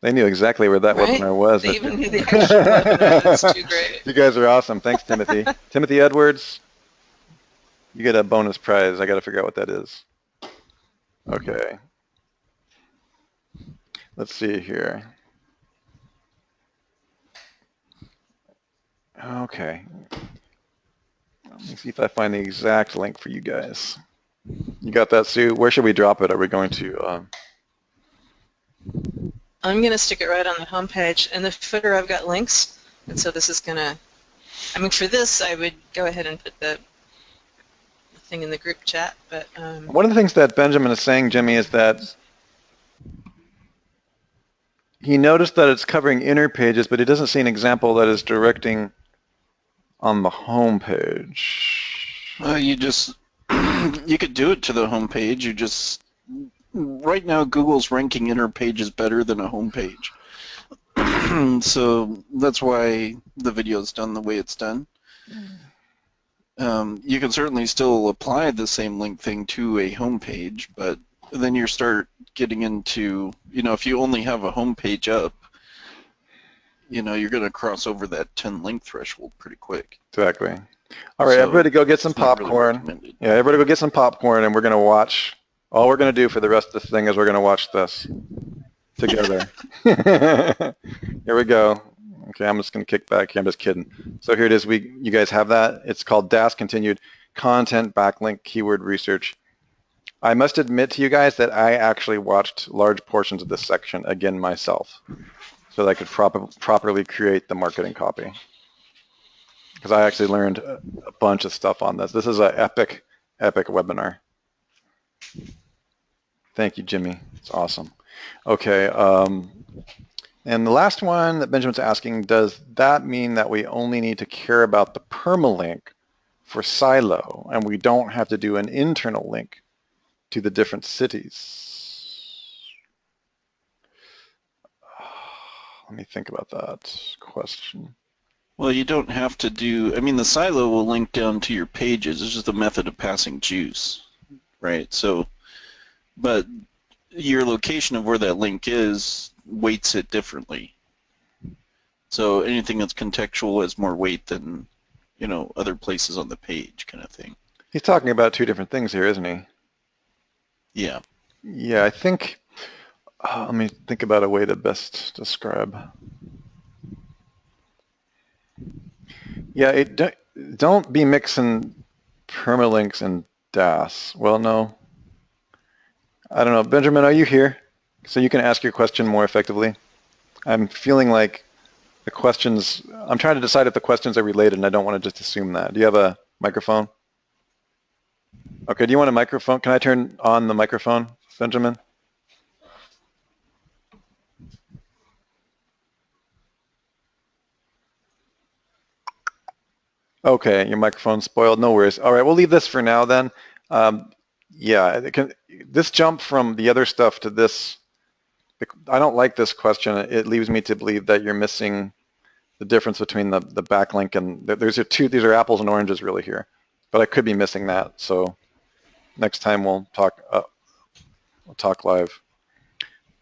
Speaker 2: They knew exactly where that webinar was.
Speaker 3: They even knew the actual webinar. That's too great.
Speaker 2: You guys are awesome. Thanks, Timothy. Timothy Edwards, you get a bonus prize. I got to figure out what that is. Okay. Let's see here. Okay. Let me see if I find the exact link for you guys. You got that, Sue? Where should we drop it? Are we going to...
Speaker 3: I'm going to stick it right on the home page. In the footer, I've got links. And so this is going to... I mean, for this, I would go ahead and put the thing in the group chat. But
Speaker 2: one of the things that Benjamin is saying, Jimmy, is that he noticed that it's covering inner pages, but he doesn't see an example that is directing on the home page.
Speaker 5: You just... you could do it to the home page. You just... Right now, Google's ranking inner pages better than a home page. So that's why the video is done the way it's done. You can certainly still apply the same link thing to a home page, but then you start getting into, if you only have a home page up, you're going to cross over that 10 link threshold pretty quick.
Speaker 2: Exactly. All right, so everybody go get some popcorn.
Speaker 5: Really
Speaker 2: yeah, everybody go get some popcorn, and we're going to watch. All we're going to do for the rest of this thing is we're going to watch this together. Here we go. Okay, I'm just going to kick back here. I'm just kidding. So here it is. You guys have that. It's called DAS Continued Content Backlink Keyword Research. I must admit to you guys that I actually watched large portions of this section again myself so that I could properly create the marketing copy. Because I actually learned a bunch of stuff on this. This is an epic webinar. Thank you, Jimmy. It's awesome. Okay, and the last one that Benjamin's asking, does that mean that we only need to care about the permalink for silo and we don't have to do an internal link to the different cities? Let me think about that question.
Speaker 5: Well, you don't have to do, the silo will link down to your pages. It's just a method of passing juice, right? So, but your location of where that link is weights it differently. So anything that's contextual has more weight than, other places on the page kind of thing.
Speaker 2: He's talking about two different things here, isn't he?
Speaker 5: Yeah.
Speaker 2: Yeah, I think, let me think about a way to best describe. Yeah, don't be mixing permalinks and DAS. Well, no. I don't know. Benjamin, are you here? So you can ask your question more effectively. I'm feeling like the questions, I'm trying to decide if the questions are related, and I don't want to just assume that. Do you have a microphone? Okay, do you want a microphone? Can I turn on the microphone, Benjamin? Okay, your microphone's spoiled. No worries. All right, we'll leave this for now then. Yeah, this jump from the other stuff to this, I don't like this question. It leaves me to believe that you're missing the difference between the backlink and these are apples and oranges really here, but I could be missing that. So next time we'll talk live.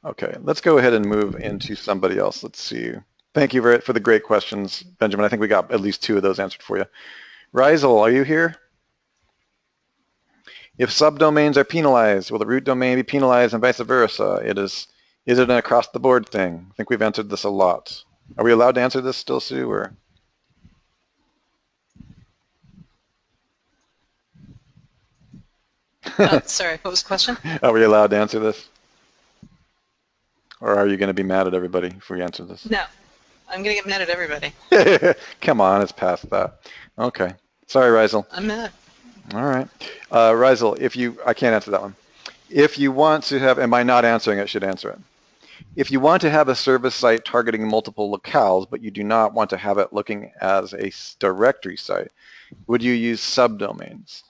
Speaker 2: Okay, let's go ahead and move into somebody else. Let's see. Thank you for the great questions, Benjamin. I think we got at least 2 of those answered for you. Rizel, are you here? If subdomains are penalized, will the root domain be penalized and vice versa? Is it an across the board thing? I think we've answered this a lot. Are we allowed to answer this still, Sue? Or?
Speaker 3: Sorry, what was the question?
Speaker 2: Are we allowed to answer this? Or are you going to be mad at everybody if we answer this?
Speaker 3: No, I'm going to get mad at everybody.
Speaker 2: Come on, it's past that. Okay. Sorry, Rizel.
Speaker 3: I'm mad.
Speaker 2: All right. Rizel, I can't answer that one. If you want to have, and by not answering it, should answer it. If you want to have a service site targeting multiple locales, but you do not want to have it looking as a directory site, would you use subdomains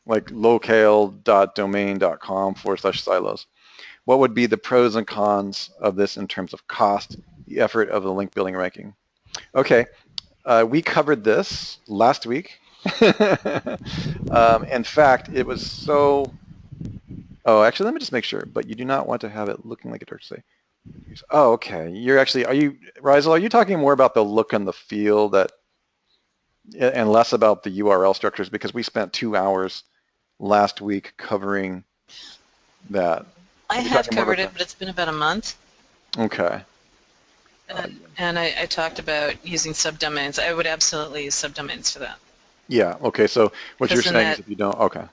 Speaker 2: like locale.domain.com/silos? What would be the pros and cons of this in terms of cost, the effort of the link building ranking? Okay, we covered this last week. In fact, it was so, actually, let me just make sure, but you do not want to have it looking like a directory site. Oh, okay. Rizel, are you talking more about the look and the feel and less about the URL structures? Because we spent 2 hours last week covering that.
Speaker 3: I have covered it, but it's been about a month.
Speaker 2: Okay.
Speaker 3: And I talked about using subdomains. I would absolutely use subdomains for that.
Speaker 2: Yeah, okay. So what you're saying is if you don't, okay.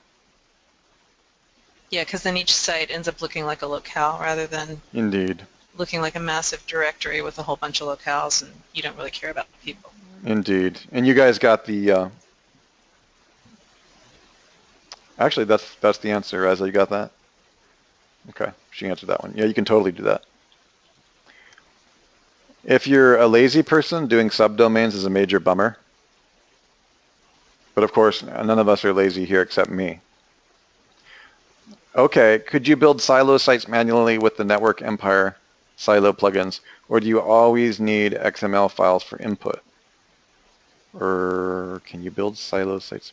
Speaker 3: Yeah, because then each site ends up looking like a locale rather than
Speaker 2: Indeed.
Speaker 3: looking like a massive directory with a whole bunch of locales, and you don't really care about the people.
Speaker 2: Indeed. And you guys got the, actually, that's the answer, Rizel. You got that? Okay, she answered that one. Yeah, you can totally do that. If you're a lazy person, doing subdomains is a major bummer. But of course, none of us are lazy here except me. Okay, could you build silo sites manually with the Network Empire silo plugins, or do you always need XML files for input? Or can you build silo sites?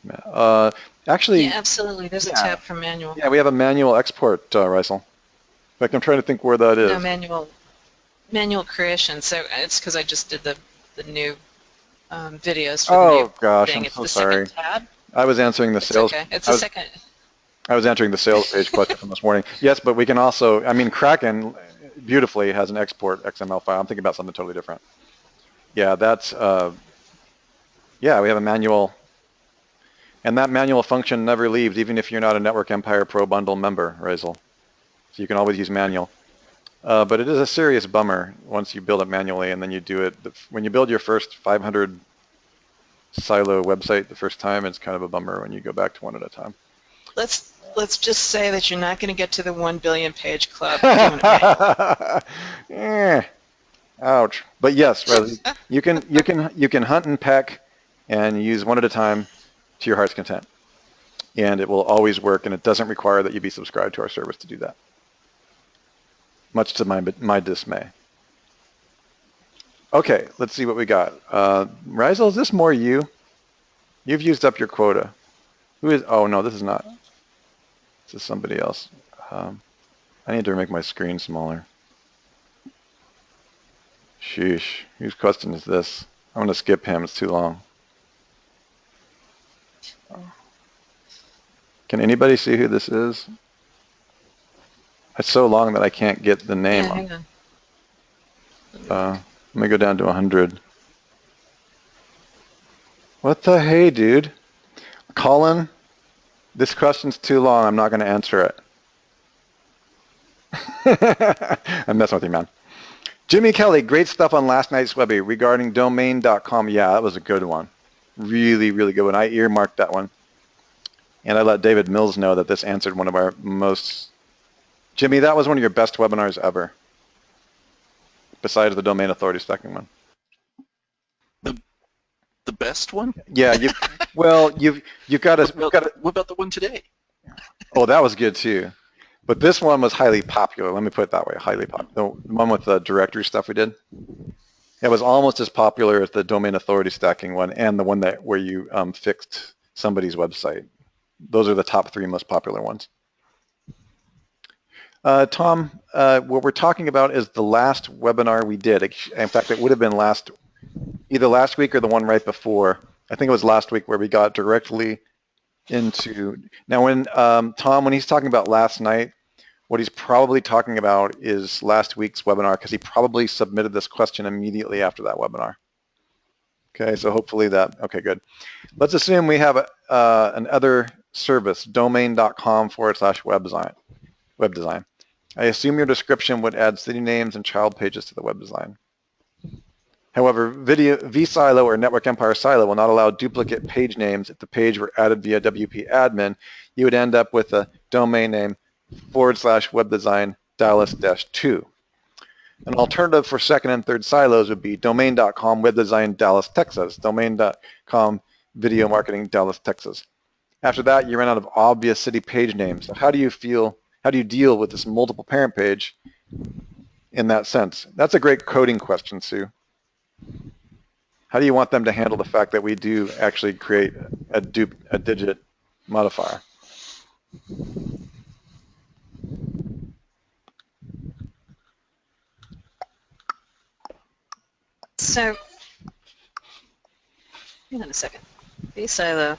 Speaker 2: Actually,
Speaker 3: yeah, absolutely. There's a tab for manual.
Speaker 2: Yeah, we have a manual export, Rizel. In fact, I'm trying to think where that is.
Speaker 3: No, manual creation. So it's because I just did the new videos for the new
Speaker 2: gosh,
Speaker 3: thing.
Speaker 2: I'm
Speaker 3: It's
Speaker 2: so
Speaker 3: the
Speaker 2: sorry.
Speaker 3: second tab.
Speaker 2: I was answering the sales.
Speaker 3: Okay. It's the second.
Speaker 2: I was answering the sales page question from this morning. Yes, but we can also, Kraken beautifully has an export XML file. I'm thinking about something totally different. Yeah, that's, we have a manual, and that manual function never leaves, even if you're not a Network Empire Pro Bundle member, Rizel. So you can always use manual. But it is a serious bummer once you build it manually and then you do it. When you build your first 500 silo website the first time, it's kind of a bummer when you go back to one at a time.
Speaker 3: Let's just say that you're not going to get to the 1 billion page club.
Speaker 2: Ouch. But yes, you can hunt and peck and use one at a time to your heart's content. And it will always work, and it doesn't require that you be subscribed to our service to do that. Much to my dismay. Okay, let's see what we got. Rizel, is this more you? You've used up your quota. Who is, oh no, this is not. This is somebody else. I need to make my screen smaller. Sheesh, whose question is this? I'm going to skip him, it's too long. Can anybody see who this is? It's so long that I can't get the name.
Speaker 3: Yeah, hang on.
Speaker 2: Let me go down to 100. What the hey, dude? Colin, this question's too long. I'm not going to answer it. I'm messing with you, man. Jimmy Kelley, great stuff on last night's webinar regarding domain.com. Yeah, that was a good one. Really, really good one. I earmarked that one. And I let David Mills know that this answered one of our most... Jimmy, that was one of your best webinars ever, besides the domain authority stacking one.
Speaker 5: The best one?
Speaker 2: Yeah, you've got to...
Speaker 5: What about the one today?
Speaker 2: Oh, that was good too. But this one was highly popular. Let me put it that way, highly popular. The one with the directory stuff we did. It was almost as popular as the domain authority stacking one and the one where you fixed somebody's website. Those are the top 3 most popular ones. Tom, what we're talking about is the last webinar we did. In fact, it would have been either last week or the one right before. I think it was last week where we got directly into... Now, when Tom, when he's talking about last night, what he's probably talking about is last week's webinar, because he probably submitted this question immediately after that webinar. Okay, so hopefully that... Okay, good. Let's assume we have another service, domain.com/web design. I assume your description would add city names and child pages to the web design. However, vSilo or Network Empire Silo will not allow duplicate page names. If the page were added via WP admin, you would end up with a domain name /webdesign Dallas-2. An alternative for second and third silos would be domain.com web design Dallas, Texas, domain.com video marketing Dallas, Texas. After that, you run out of obvious city page names. So how do you deal with this multiple parent page in that sense? That's a great coding question, Sue. How do you want them to handle the fact that we do actually create a digit modifier?
Speaker 3: So, hang on a second. vSilo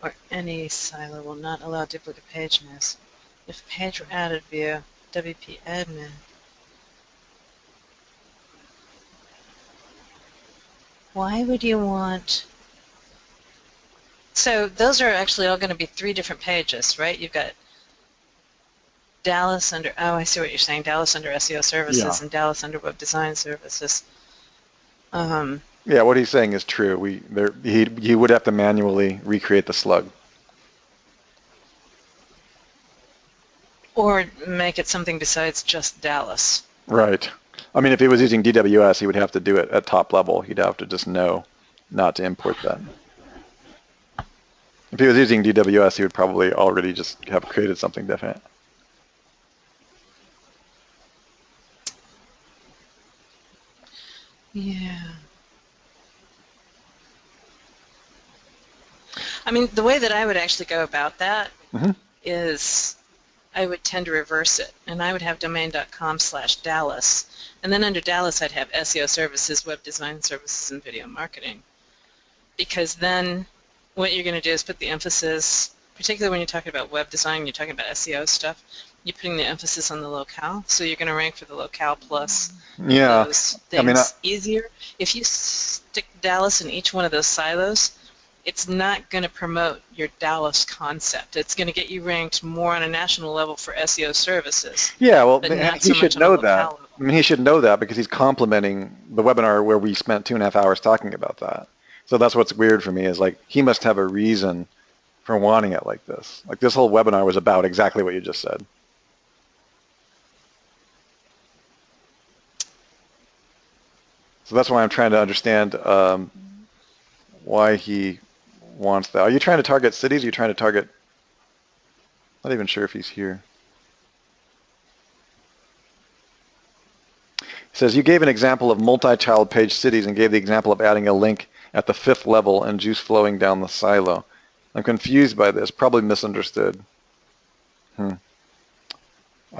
Speaker 3: or any silo will not allow duplicate page names. If a page were added via WP admin, why would you want... So those are actually all going to be 3 different pages, right? You've got Dallas under, oh, I see what you're saying, Dallas under SEO services and Dallas under web design services.
Speaker 2: Yeah, what he's saying is true. He would have to manually recreate the slug.
Speaker 3: Or make it something besides just Dallas.
Speaker 2: Right. I mean, if he was using DWS, he would have to do it at top level. He'd have to just know not to import that. If he was using DWS, he would probably already just have created something different.
Speaker 3: Yeah. I mean, the way that I would actually go about that is I would tend to reverse it, and I would have domain.com/Dallas, and then under Dallas I'd have SEO services, web design services, and video marketing. Because then what you're going to do is put the emphasis, particularly when you're talking about web design, you're talking about SEO stuff, you're putting the emphasis on the locale, so you're going to rank for the locale plus those things easier. If you stick Dallas in each one of those silos, it's not going to promote your Dallas concept. It's going to get you ranked more on a national level for SEO services.
Speaker 2: Yeah, well, he should know that. I mean, he should know that because he's complimenting the webinar where we spent 2.5 hours talking about that. So that's what's weird for me is like he must have a reason for wanting it like this. Like this whole webinar was about exactly what you just said. So that's why I'm trying to understand why he wants that. Are you trying to target cities? Or are you trying to target... Not even sure if he's here. He says, you gave an example of multi-child page cities and gave the example of adding a link at the 5th level and juice flowing down the silo. I'm confused by this, probably misunderstood. I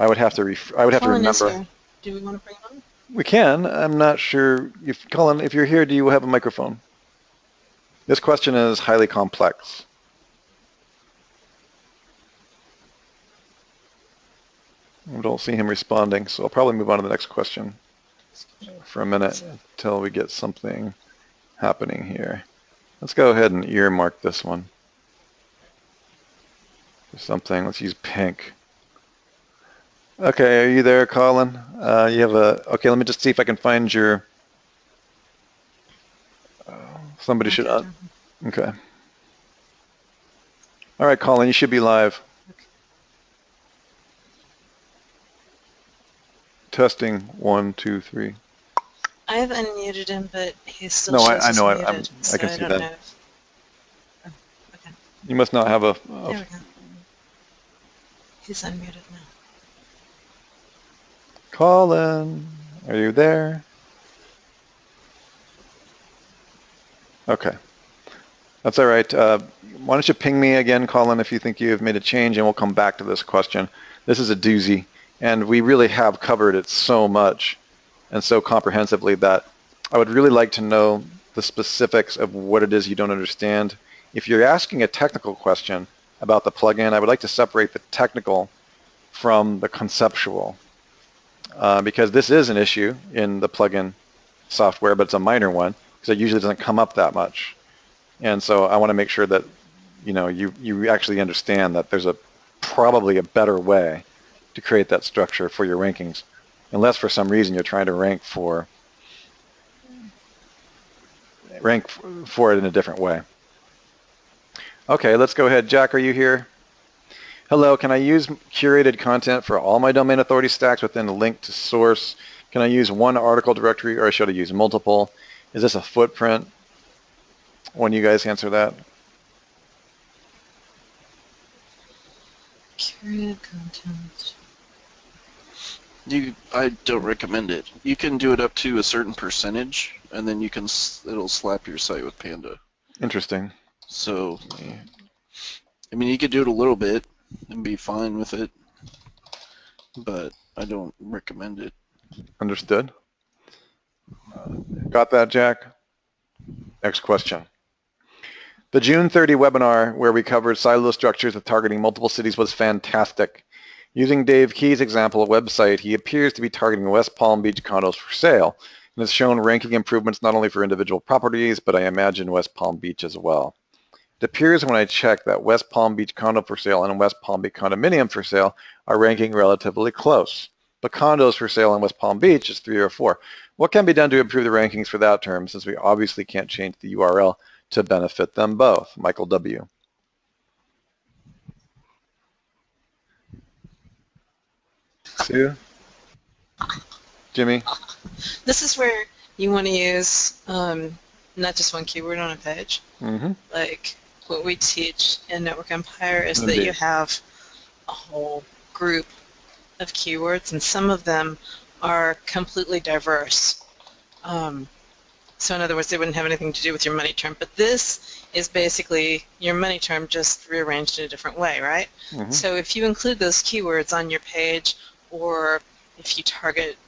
Speaker 2: would have to remember.
Speaker 3: Do we want to bring it on?
Speaker 2: We can. I'm not sure. Colin, if you're here, do you have a microphone? This question is highly complex. I don't see him responding, so I'll probably move on to the next question for a minute until we get something happening here. Let's go ahead and earmark this one. Something, let's use pink. Okay, are you there, Colin? You have okay, let me just see if I can find your, somebody should, okay. All right, Colin, you should be live.
Speaker 3: Okay.
Speaker 2: Testing, 1, 2, 3.
Speaker 3: I've unmuted him, but he still
Speaker 2: No,
Speaker 3: shows
Speaker 2: I
Speaker 3: us
Speaker 2: know,
Speaker 3: muted,
Speaker 2: I
Speaker 3: so
Speaker 2: can
Speaker 3: I
Speaker 2: see
Speaker 3: don't
Speaker 2: that.
Speaker 3: know if... Oh, okay.
Speaker 2: You must not have
Speaker 3: There we go. He's unmuted now.
Speaker 2: Colin, are you there? Okay, that's all right. Why don't you ping me again, Colin, if you think you have made a change, and we'll come back to this question. This is a doozy, and we really have covered it so much and so comprehensively that I would really like to know the specifics of what it is you don't understand. If you're asking a technical question about the plugin, I would like to separate the technical from the conceptual, because this is an issue in the plugin software, but it's a minor one because it usually doesn't come up that much. And so I want to make sure that you actually understand that there's probably a better way to create that structure for your rankings, unless for some reason you're trying to rank for it in a different way. Okay, let's go ahead. Jack, are you here? Hello, can I use curated content for all my domain authority stacks within a link to source? Can I use one article directory, or should I use multiple? Is this a footprint? When you guys answer that.
Speaker 3: Curated content.
Speaker 5: I don't recommend it. You can do it up to a certain percentage, and then it'll slap your site with Panda.
Speaker 2: Interesting.
Speaker 5: So, I mean, you could do it a little bit and be fine with it, but I don't recommend it.
Speaker 2: Understood. Got that, Jack? Next question. The June 30 webinar where we covered silo structures with targeting multiple cities was fantastic. Using Dave Key's example website, he appears to be targeting West Palm Beach condos for sale and has shown ranking improvements not only for individual properties, but I imagine West Palm Beach as well. It appears when I check that West Palm Beach condo for sale and West Palm Beach condominium for sale are ranking relatively close, but condos for sale in West Palm Beach is 3 or 4. What can be done to improve the rankings for that term, since we obviously can't change the URL to benefit them both? Michael W. Sue? Jimmy?
Speaker 3: This is where you want to use not just one keyword on a page.
Speaker 2: Mm-hmm.
Speaker 3: Like what we teach in Network Empire is
Speaker 2: Indeed.
Speaker 3: that you have a whole group of keywords, and some of them are completely diverse. So in other words, they wouldn't have anything to do with your money term. But this is basically your money term just rearranged in a different way, right?
Speaker 2: Mm-hmm.
Speaker 3: So if you include those keywords on your page, or if you target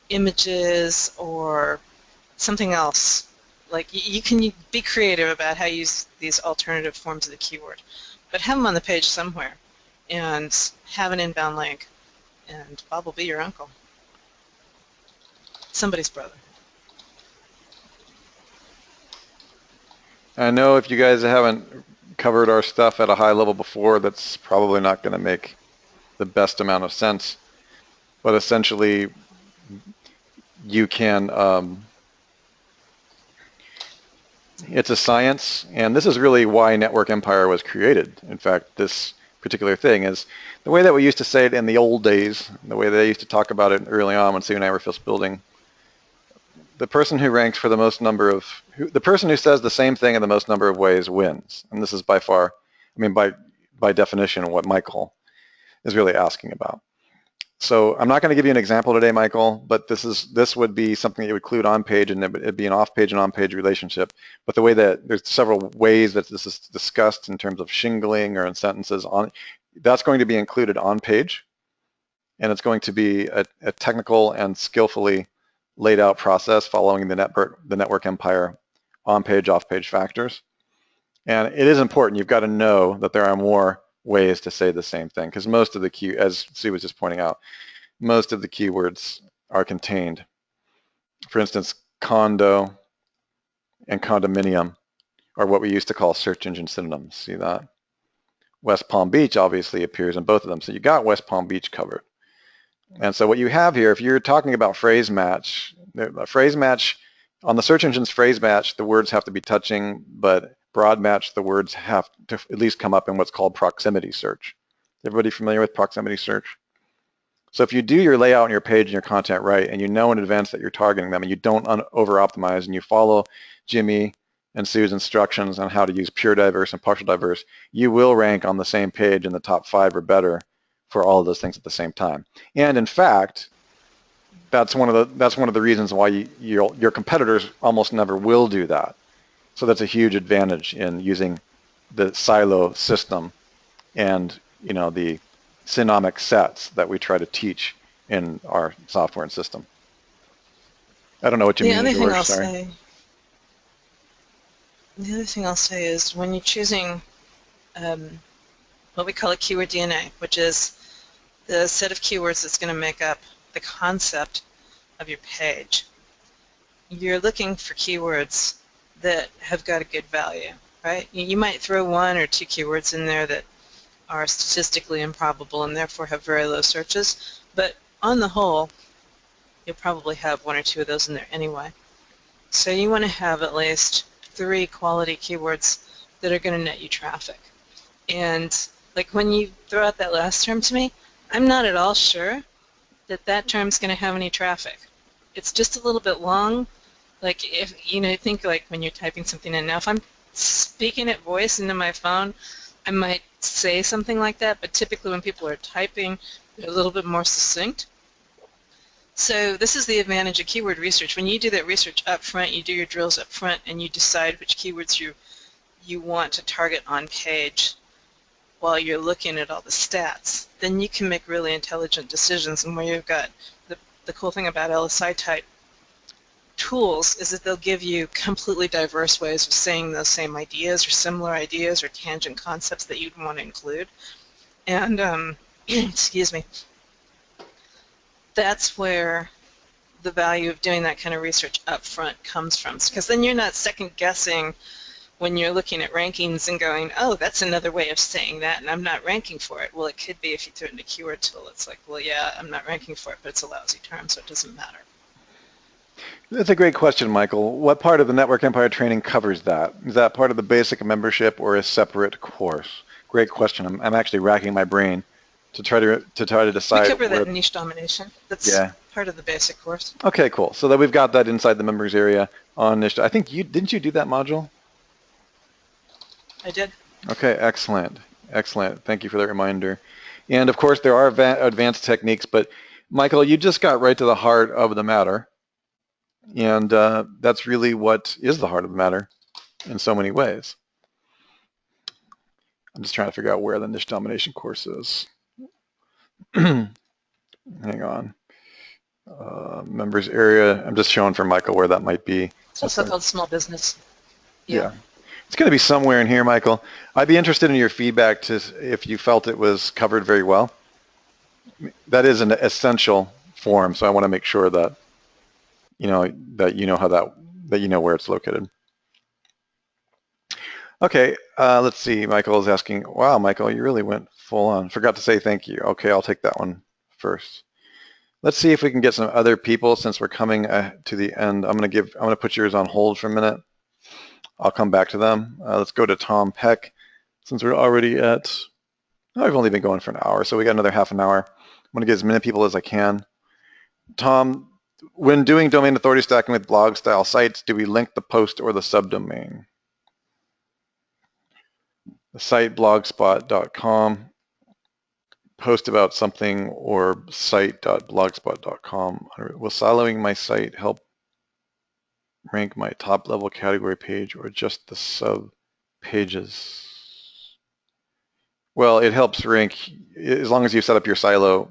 Speaker 3: images or something else, like you can be creative about how you use these alternative forms of the keyword, but have them on the page somewhere and have an inbound link, and Bob will be your uncle. Somebody's brother.
Speaker 2: I know if you guys haven't covered our stuff at a high level before, that's probably not going to make the best amount of sense. But essentially, you can, it's a science, and this is really why Network Empire was created. In fact, this particular thing is the way that we used to say it in the old days, the way they used to talk about it early on when Sue and I were first building. The person who ranks for the most number of, the person who says the same thing in the most number of ways wins. And this is by far, I mean, by definition, what Michael is really asking about. So I'm not going to give you an example today, Michael, but this would be something that you would include on page, and it'd be an off-page and on-page relationship. But the way that there's several ways that this is discussed in terms of shingling or in sentences on, that's going to be included on page, and it's going to be a technical and skillfully laid out process following the Network Empire on-page, off-page factors. And it is important. You've got to know that there are more ways to say the same thing, because most of the as Sue was just pointing out, most of the keywords are contained. For instance, condo and condominium are what we used to call search engine synonyms. See that? West Palm Beach obviously appears in both of them. So you got West Palm Beach covered. And so what you have here, if you're talking about phrase match, on the search engine's phrase match, the words have to be touching, but broad match, the words have to at least come up in what's called proximity search. Everybody familiar with proximity search? So if you do your layout on your page and your content right, and you know in advance that you're targeting them, and you don't over-optimize, and you follow Jimmy and Sue's instructions on how to use pure diverse and partial diverse, you will rank on the same page in the top 5 or better for all of those things at the same time. And in fact, that's one of the reasons why your competitors almost never will do that. So that's a huge advantage in using the silo system and the synomic sets that we try to teach in our software and system. I don't know what you mean, George. Sorry.
Speaker 3: The other thing I'll say is when you're choosing what we call a keyword DNA, which is the set of keywords that's going to make up the concept of your page, you're looking for keywords that have got a good value, right? You might throw 1 or 2 keywords in there that are statistically improbable and therefore have very low searches, but on the whole, you'll probably have 1 or 2 of those in there anyway. So you want to have at least 3 quality keywords that are going to net you traffic. And like when you throw out that last term to me, I'm not at all sure that that term's going to have any traffic. It's just a little bit long. Like if think like when you're typing something in. Now if I'm speaking at voice into my phone, I might say something like that, but typically when people are typing, they're a little bit more succinct. So this is the advantage of keyword research. When you do that research up front, you do your drills up front, and you decide which keywords you want to target on page while you're looking at all the stats, then you can make really intelligent decisions. And where you've got the cool thing about LSI type tools is that they'll give you completely diverse ways of saying those same ideas or similar ideas or tangent concepts that you'd want to include. And excuse me, that's where the value of doing that kind of research up front comes from, because then you're not second guessing when you're looking at rankings and going, oh, that's another way of saying that, and I'm not ranking for it. Well, it could be if you throw it in a keyword tool. It's like, well, yeah, I'm not ranking for it, but it's a lousy term, so it doesn't matter.
Speaker 2: That's a great question, Michael. What part of the Network Empire training covers that? Is that part of the basic membership or a separate course? Great question. I'm actually racking my brain to try to decide.
Speaker 3: We cover that in niche domination. That's part of the basic course.
Speaker 2: Okay, cool. So that we've got that inside the members area on niche. I think didn't you do that module?
Speaker 3: I did.
Speaker 2: Okay, excellent. Excellent. Thank you for that reminder. And of course, there are advanced techniques, but Michael, you just got right to the heart of the matter. And that's really what is the heart of the matter in so many ways. I'm just trying to figure out where the niche domination course is. Hang on. Members area. I'm just showing for Michael where that might be.
Speaker 3: It's also called small business.
Speaker 2: Yeah. It's going to be somewhere in here, Michael. I'd be interested in your feedback if you felt it was covered very well. That is an essential form, so I want to make sure that you know where it's located. Okay, let's see. Michael is asking, wow, Michael, you really went full on. Forgot to say thank you. Okay, I'll take that one first. Let's see if we can get some other people since we're coming to the end. I'm going to put yours on hold for a minute. I'll come back to them. Let's go to Tom Peck since we're already at, I've only been going for an hour, so we got another half an hour. I'm going to get as many people as I can. Tom, when doing domain authority stacking with blog style sites, do we link the post or the subdomain? The site blogspot.com, post about something, or site.blogspot.com. Will siloing my site help rank my top level category page or just the sub pages? Well, it helps rank as long as you set up your silo.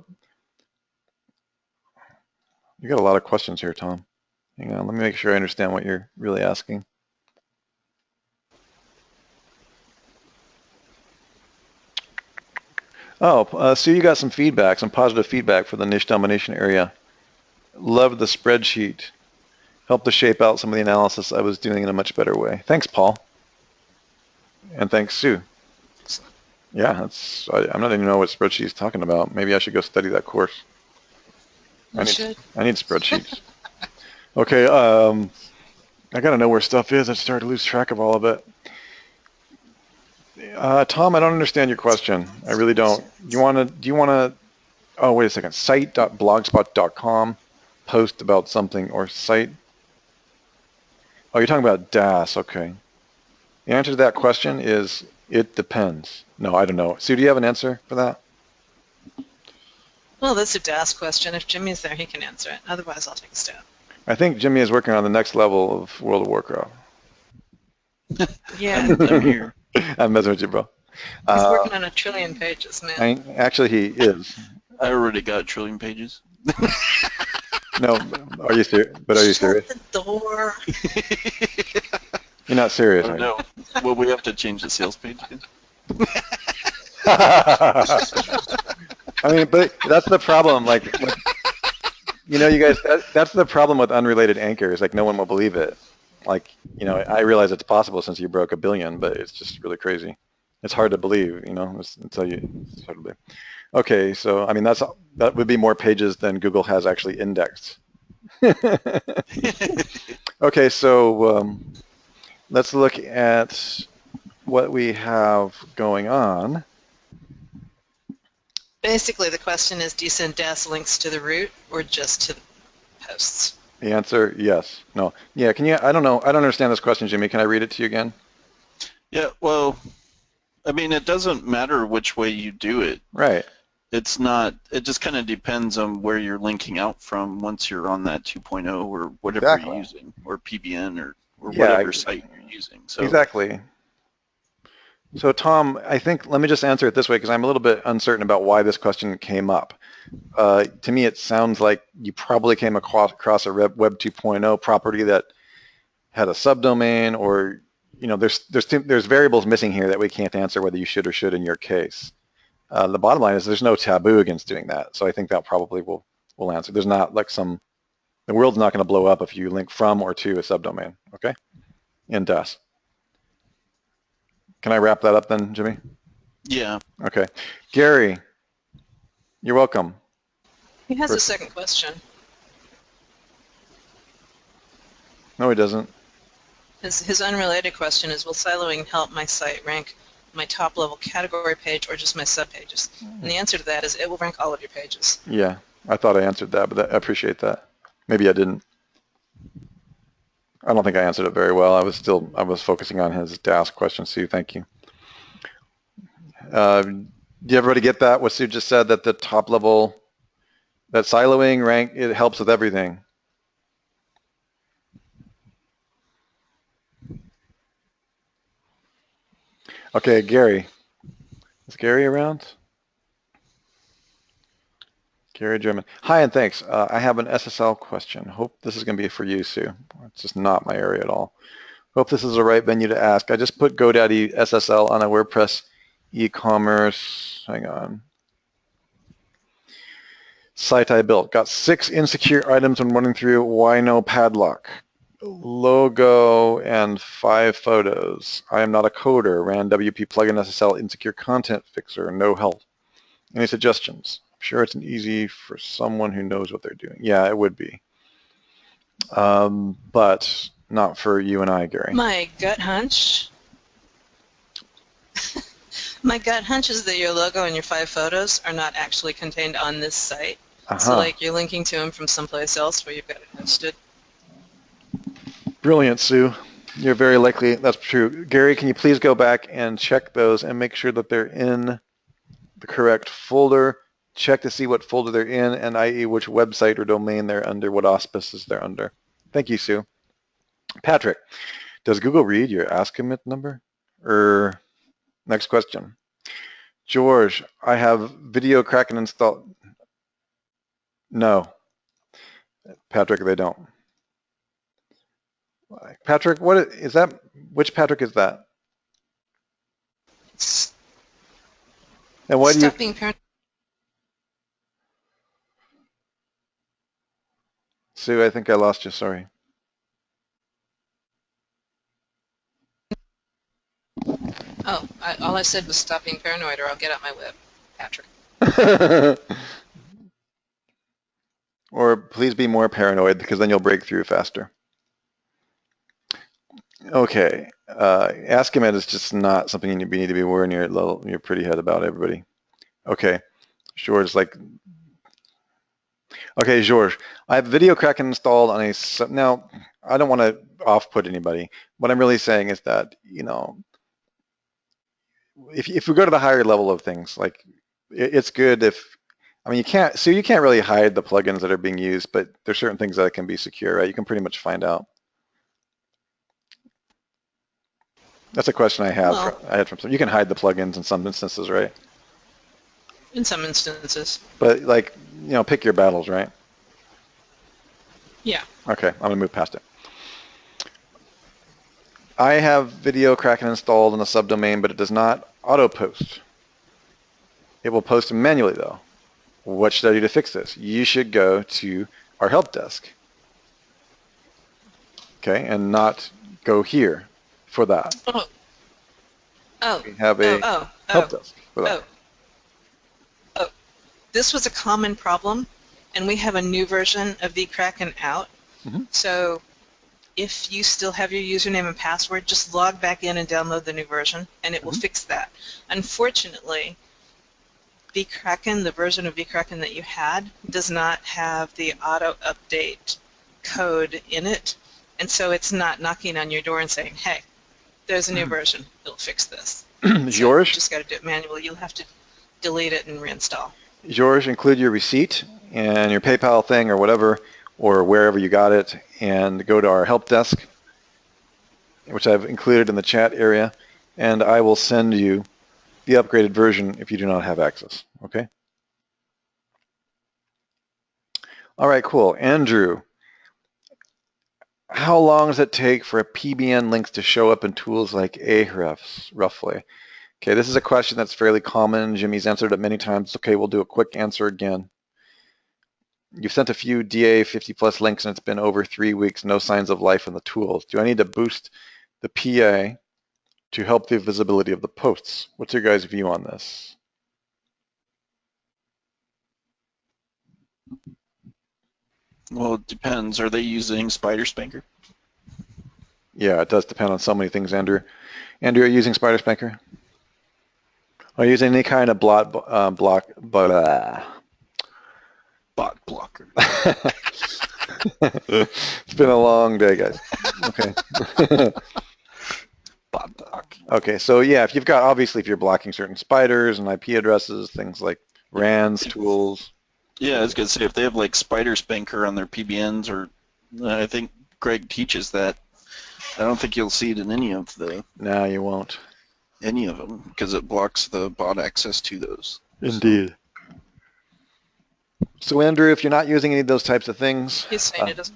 Speaker 2: You got a lot of questions here, Tom. Hang on, let me make sure I understand what you're really asking. Oh, so you got some feedback, some positive feedback for the niche domination area. Loved the spreadsheet. Helped to shape out some of the analysis I was doing in a much better way. Thanks, Paul. And thanks, Sue. Yeah, I'm not even know what spreadsheet he's talking about. Maybe I should go study that course.
Speaker 3: You should.
Speaker 2: I need spreadsheets. Okay, I gotta know where stuff is. I started to lose track of all of it. Tom, I don't understand your question. I really don't. Do you wanna, oh, wait a second, site.blogspot.com, post about something, or site, oh, you're talking about DAS, okay. The answer to that question is, it depends. No, I don't know. Sue, do you have an answer for that?
Speaker 3: Well, that's a DAS question. If Jimmy's there, he can answer it. Otherwise, I'll take a stab.
Speaker 2: I think Jimmy is working on the next level of World of Warcraft.
Speaker 3: Yeah.
Speaker 5: I'm here.
Speaker 2: I'm messing with you, bro.
Speaker 3: He's working on 1 trillion pages, man.
Speaker 2: Actually, he is.
Speaker 5: I already got 1 trillion pages.
Speaker 2: No, are you serious? But are you serious?
Speaker 3: Shut the door.
Speaker 2: You're not serious,
Speaker 5: Oh,
Speaker 2: are you?
Speaker 5: no. Well, we have to change the sales page again.
Speaker 2: I mean, but that's the problem. Like you know, you guys, that's the problem with unrelated anchors. Like, no one will believe it. Like, you know, I realize it's possible since you broke 1 billion, but it's just really crazy. It's hard to believe, you know, until it's hard to believe. Okay, so I mean, that would be more pages than Google has actually indexed. Okay, so let's look at what we have going on.
Speaker 3: Basically, the question is, do you send DAS links to the root or just to the posts?
Speaker 2: The answer, yes. No. Yeah, can you, I don't know. I don't understand this question, Jimmy. Can I read it to you again?
Speaker 5: Yeah, well, I mean, it doesn't matter which way you do it.
Speaker 2: Right.
Speaker 5: It's not, it just kind of depends on where you're linking out from once you're on that 2.0 or whatever
Speaker 2: Exactly.
Speaker 5: you're using, or PBN or
Speaker 2: Yeah,
Speaker 5: whatever site you're using. So
Speaker 2: exactly. So Tom, I think, let me just answer it this way because I'm a little bit uncertain about why this question came up. To me, it sounds like you probably came across a Web 2.0 property that had a subdomain, or, you know, there's variables missing here that we can't answer whether you should or should in your case. The bottom line is there's no taboo against doing that. So I think that probably will answer. There's not like the world's not going to blow up if you link from or to a subdomain, okay, in DAS. Can I wrap that up then, Jimmy?
Speaker 5: yeah.
Speaker 2: Okay. Gary, you're welcome.
Speaker 3: He has a second question.
Speaker 2: No, he doesn't.
Speaker 3: His unrelated question is, will siloing help my site rank my top-level category page or just my subpages? And the answer to that is it will rank all of your pages.
Speaker 2: Yeah, I thought I answered that, but I appreciate that. Maybe I didn't. I don't think I answered it very well. I was focusing on his DAS question, Sue. Thank you. Did everybody get that? What Sue just said, that the top level, that siloing rank, it helps with everything. Okay, Gary. Is Gary around? Gary German. Hi, and thanks. I have an SSL question. Hope this is going to be for you, Sue. It's just not my area at all. Hope this is the right venue to ask. I just put GoDaddy SSL on a WordPress e-commerce, hang on, site I built. Got 6 insecure items when running through. Why no padlock? Logo and 5 photos. I am not a coder. Ran WP plugin SSL insecure content fixer. No help. Any suggestions? I'm sure it's easy for someone who knows what they're doing. Yeah, it would be. But not for you and I, Gary.
Speaker 3: My gut hunch is that your logo and your 5 photos are not actually contained on this site. So like you're linking to them from someplace else where you've got it hosted.
Speaker 2: Brilliant, Sue. You're very likely, that's true. Gary, can you please go back and check those and make sure that they're in the correct folder? Check to see what folder they're in, and i.e. which website or domain they're under, what auspices they're under. Thank you, Sue. Patrick, does Google read your Ask Commit number? Next question. George, I have Video Kraken installed. No. Patrick, they don't. Patrick, what is that? Which Patrick is that? And why do you?
Speaker 3: Stop being paranoid.
Speaker 2: Sue, I think I lost you. Sorry.
Speaker 3: Oh, all I said was stop being paranoid or I'll get out my whip, Patrick.
Speaker 2: Or please be more paranoid, because then you'll break through faster. Okay, Ask-A-Med is just not something you need to be worrying your pretty head about, everybody. Okay, George, okay, George, I have Video Kraken installed on now, I don't want to off-put anybody. What I'm really saying is that, if we go to the higher level of things, like it's good if, I mean, you can't really hide the plugins that are being used, but there's certain things that can be secure, right? You can pretty much find out. That's a question I had from some. You can hide the plugins in some instances, right?
Speaker 3: In some instances.
Speaker 2: But pick your battles, right?
Speaker 3: Yeah.
Speaker 2: Okay, I'm gonna move past it. I have Video Kraken installed in the subdomain, but it does not auto post. It will post manually though. What should I do to fix this? You should go to our help desk. Okay, and not go here for that. We have a help desk for that.
Speaker 3: This was a common problem, and we have a new version of vKraken out.
Speaker 2: Mm-hmm.
Speaker 3: So if you still have your username and password, just log back in and download the new version, and it will fix that. Unfortunately, vKraken, the version of vKraken that you had, does not have the auto-update code in it, and so it's not knocking on your door and saying, hey, there's a new version, it'll fix this.
Speaker 2: George?
Speaker 3: You just got to do it manually. You'll have to delete it and reinstall.
Speaker 2: George, include your receipt and your PayPal thing or whatever, or wherever you got it, and go to our help desk, which I've included in the chat area, and I will send you the upgraded version if you do not have access, okay? All right, cool. Andrew, how long does it take for a PBN links to show up in tools like Ahrefs, roughly? Okay, this is a question that's fairly common. Jimmy's answered it many times. Okay, we'll do a quick answer again. You've sent a few DA 50+ links and it's been over 3 weeks, no signs of life in the tools. Do I need to boost the PA to help the visibility of the posts? What's your guys' view on this?
Speaker 5: Well, it depends. Are they using Spider Spanker?
Speaker 2: Yeah, it does depend on so many things, Andrew. Andrew, are you using Spider Spanker? Are you using any kind of bot blocker? It's been a long day, guys. Okay.
Speaker 5: Bot block.
Speaker 2: Okay, so yeah, if you're blocking certain spiders and IP addresses, things like RANs, tools.
Speaker 5: Yeah, I was going to say, if they have like Spider Spanker on their PBNs, or I think Greg teaches that, I don't think you'll see it in any of the...
Speaker 2: No, you won't.
Speaker 5: Any of them, because it blocks the bot access to those.
Speaker 2: Indeed. So Andrew, if you're not using any of those types of things...
Speaker 3: He's saying he doesn't.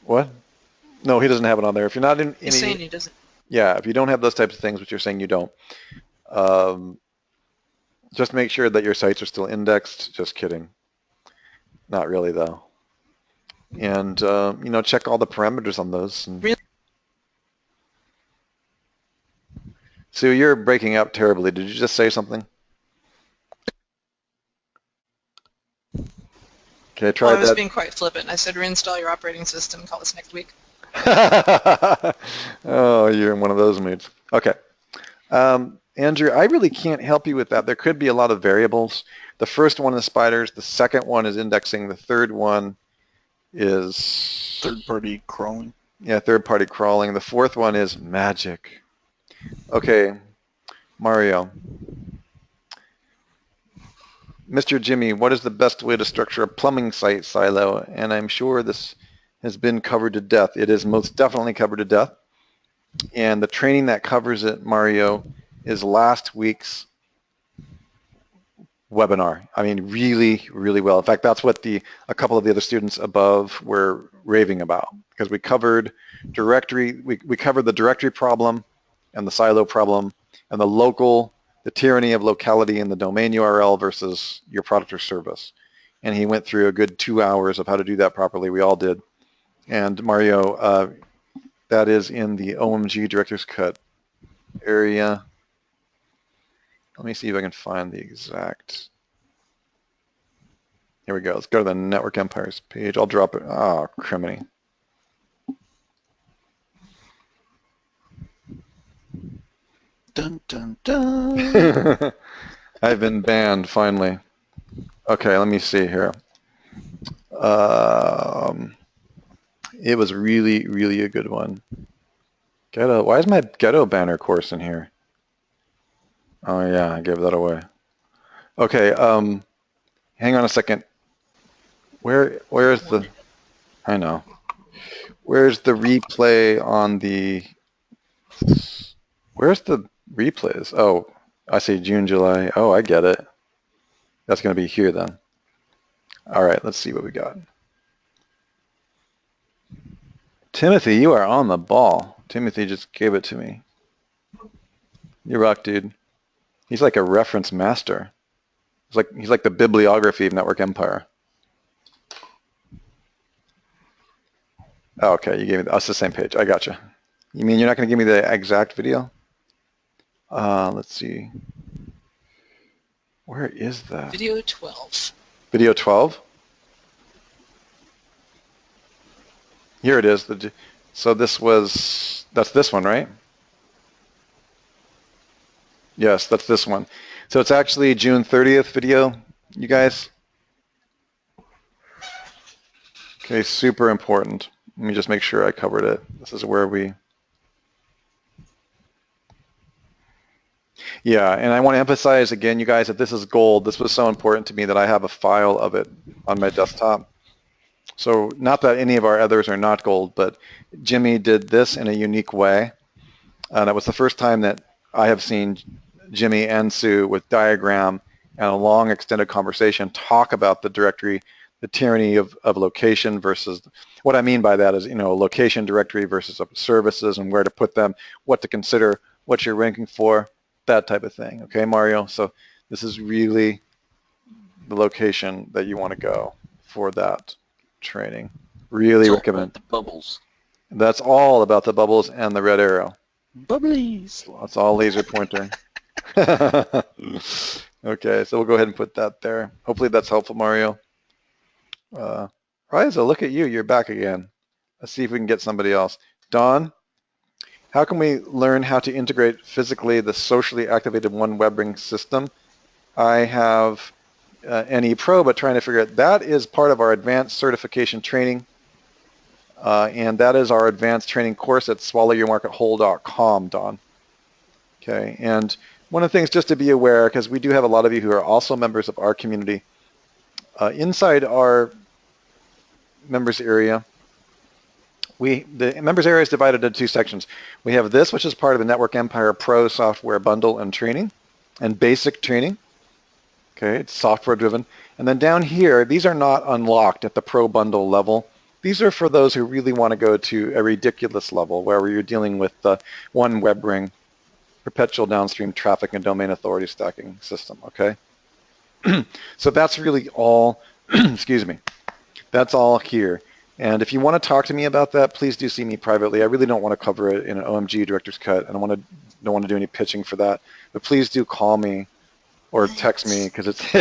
Speaker 2: What? No, he doesn't have it on there. If you're not in any...
Speaker 3: He's saying he doesn't.
Speaker 2: Yeah, if you don't have those types of things, which you're saying you don't, just make sure that your sites are still indexed. Just kidding. Not really, though. And, check all the parameters on those. And...
Speaker 3: Really?
Speaker 2: So you're breaking up terribly. Did you just say something? Okay, try
Speaker 3: I was
Speaker 2: that.
Speaker 3: being quite flippant. I said reinstall your operating system and call us next week.
Speaker 2: Oh, you're in one of those moods. Okay. Andrew, I really can't help you with that. There could be a lot of variables. The first one is spiders. The second one is indexing. The third one is...
Speaker 5: Third-party crawling.
Speaker 2: Yeah, third-party crawling. The fourth one is magic. Okay, Mario. Mr. Jimmy, what is the best way to structure a plumbing site silo? And I'm sure this has been covered to death. It is most definitely covered to death. And the training that covers it, Mario, is last week's webinar. I mean, really, really well. In fact, that's what a couple of the other students above were raving about, because we covered directory, we covered the directory problem and the silo problem and the tyranny of locality in the domain URL versus your product or service. And he went through a good 2 hours of how to do that properly. We all did. And Mario, that is in the OMG Director's Cut area. Let me see if I can find the exact. Here we go. Let's go to the Network Empires page. I'll drop it. Oh, criminy.
Speaker 5: Dun, dun, dun.
Speaker 2: I've been banned, finally. Okay, let me see here. It was really, really a good one. Ghetto. Why is my Ghetto banner course in here? Oh, yeah, I gave that away. Okay, hang on a second. Where's the... I know. Where's the replay on the... Where's the replays? Oh, I see June, July. Oh, I get it. That's going to be here then. All right, let's see what we got. Timothy, you are on the ball. Timothy just gave it to me. You rock, dude. He's like a reference master. He's like the bibliography of Network Empire. Oh, okay, you gave me that's the same page. I gotcha. You mean you're not going to give me the exact video? Let's see. Where is that?
Speaker 3: Video 12.
Speaker 2: Video 12? Here it is. So that's this one, right? Yes, that's this one. So it's actually June 30th video, you guys. Okay, super important. Let me just make sure I covered it. This is where we... Yeah, and I want to emphasize again, you guys, that this is gold. This was so important to me that I have a file of it on my desktop. So not that any of our others are not gold, but Jimmy did this in a unique way. That was the first time that I have seen Jimmy and Sue with diagram and a long extended conversation talk about the directory, the tyranny of location versus, what I mean by that is, location directory versus services and where to put them, what to consider, what you're ranking for, that type of thing. Okay, Mario? So this is really the location that you want to go for that training. Really recommend.
Speaker 5: The bubbles.
Speaker 2: That's all about the bubbles and the red arrow.
Speaker 5: Bubblies.
Speaker 2: That's all laser pointer. Okay, so we'll go ahead and put that there. Hopefully that's helpful, Mario. Riza, look at you. You're back again. Let's see if we can get somebody else. Don, how can we learn how to integrate physically the socially activated one WebRing system? I have NE Pro, but trying to figure out that is part of our advanced certification training. And that is our advanced training course at swallowyourmarketwhole.com, Don. Okay, and one of the things just to be aware, because we do have a lot of you who are also members of our community, inside our members area, the members area is divided into two sections. We have this, which is part of the Network Empire Pro software bundle and training, and basic training. Okay, it's software driven. And then down here, these are not unlocked at the Pro bundle level. These are for those who really want to go to a ridiculous level where you're dealing with the one WebRing, perpetual downstream traffic and domain authority stacking system, okay? So that's really all, excuse me, that's all here. And if you want to talk to me about that, please do see me privately. I really don't want to cover it in an OMG director's cut. I don't want to do any pitching for that. But please do call me or text me because it's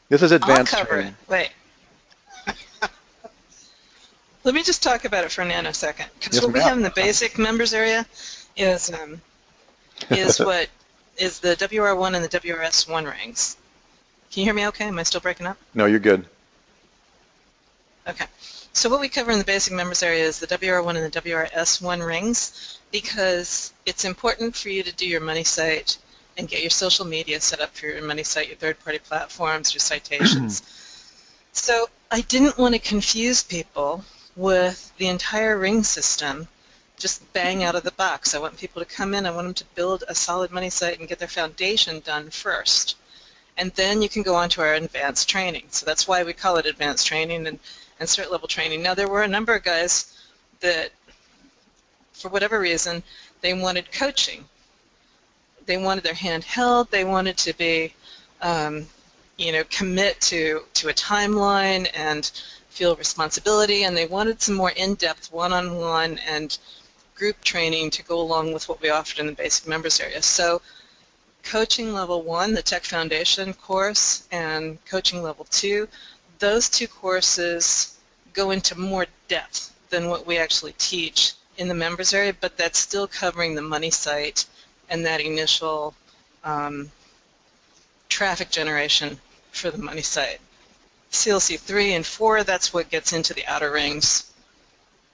Speaker 2: this is advanced
Speaker 3: I'll cover
Speaker 2: training.
Speaker 3: it. Wait. Let me just talk about it for a nanosecond, because
Speaker 2: Yes,
Speaker 3: what we
Speaker 2: ma'am.
Speaker 3: have in the basic members area is what is the WR1 and the WRS1 rings. Can you hear me okay? Am I still breaking up?
Speaker 2: No, you're good.
Speaker 3: Okay. So what we cover in the basic members area is the WR1 and the WRS1 rings, because it's important for you to do your money site and get your social media set up for your money site, your third-party platforms, your citations. So I didn't want to confuse people with the entire ring system just bang out of the box. I want people to come in, I want them to build a solid money site and get their foundation done first. And then you can go on to our advanced training. So that's why we call it advanced training and cert level training. Now there were a number of guys that, for whatever reason, they wanted coaching. They wanted their hand held, they wanted to be, commit to a timeline and feel responsibility, and they wanted some more in-depth one-on-one and group training to go along with what we offered in the basic members area. So Coaching Level 1, the Tech Foundation course, and Coaching Level 2, those two courses go into more depth than what we actually teach in the members area, but that's still covering the money site and that initial traffic generation for the money site. CLC 3 and 4, that's what gets into the outer rings,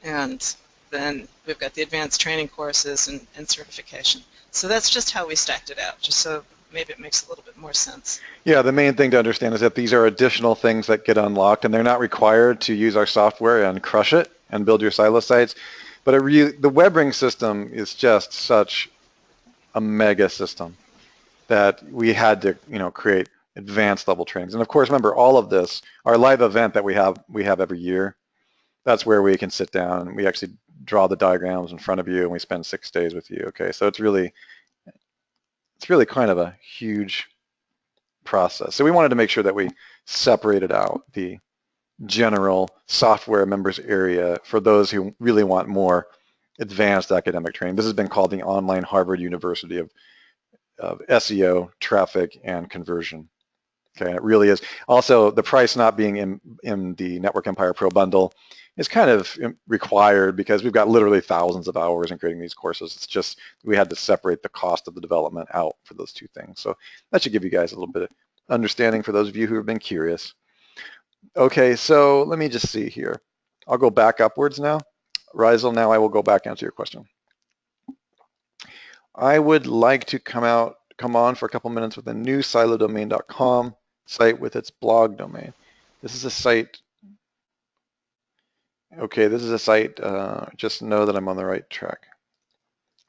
Speaker 3: and then we've got the advanced training courses and certification. So that's just how we stacked it out, just so maybe it makes a little bit more sense.
Speaker 2: Yeah, the main thing to understand is that these are additional things that get unlocked, and they're not required to use our software and crush it and build your silo sites. But the WebRing system is just such a mega system that we had to, create advanced level trainings. And of course, remember all of this, our live event that we have every year, that's where we can sit down and we actually draw the diagrams in front of you and we spend 6 days with you. Okay, so it's really kind of a huge process. So we wanted to make sure that we separated out the general software members area for those who really want more advanced academic training. This has been called the Online Harvard University of SEO, traffic, and conversion. Okay, and it really is. Also, the price not being in the Network Empire Pro bundle is kind of required because we've got literally thousands of hours in creating these courses. It's just we had to separate the cost of the development out for those two things. So that should give you guys a little bit of understanding for those of you who have been curious. Okay, so let me just see here. I'll go back upwards now. Rizal, now I will go back and answer your question. I would like to come on for a couple minutes with a new silodomain.com site with its blog domain. This is a site. Okay, this is a site. Just know that I'm on the right track.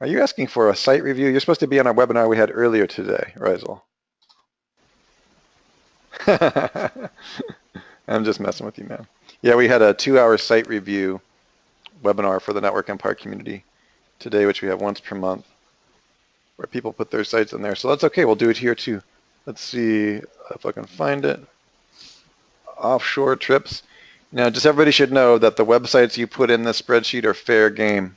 Speaker 2: Are you asking for a site review? You're supposed to be on our webinar we had earlier today, Rizal. I'm just messing with you, man. Yeah, we had a 2-hour site review webinar for the Network Empire community today, which we have once per month, where people put their sites in there. So that's okay. We'll do it here too. Let's see if I can find it. Offshore trips. Now, just everybody should know that the websites you put in this spreadsheet are fair game.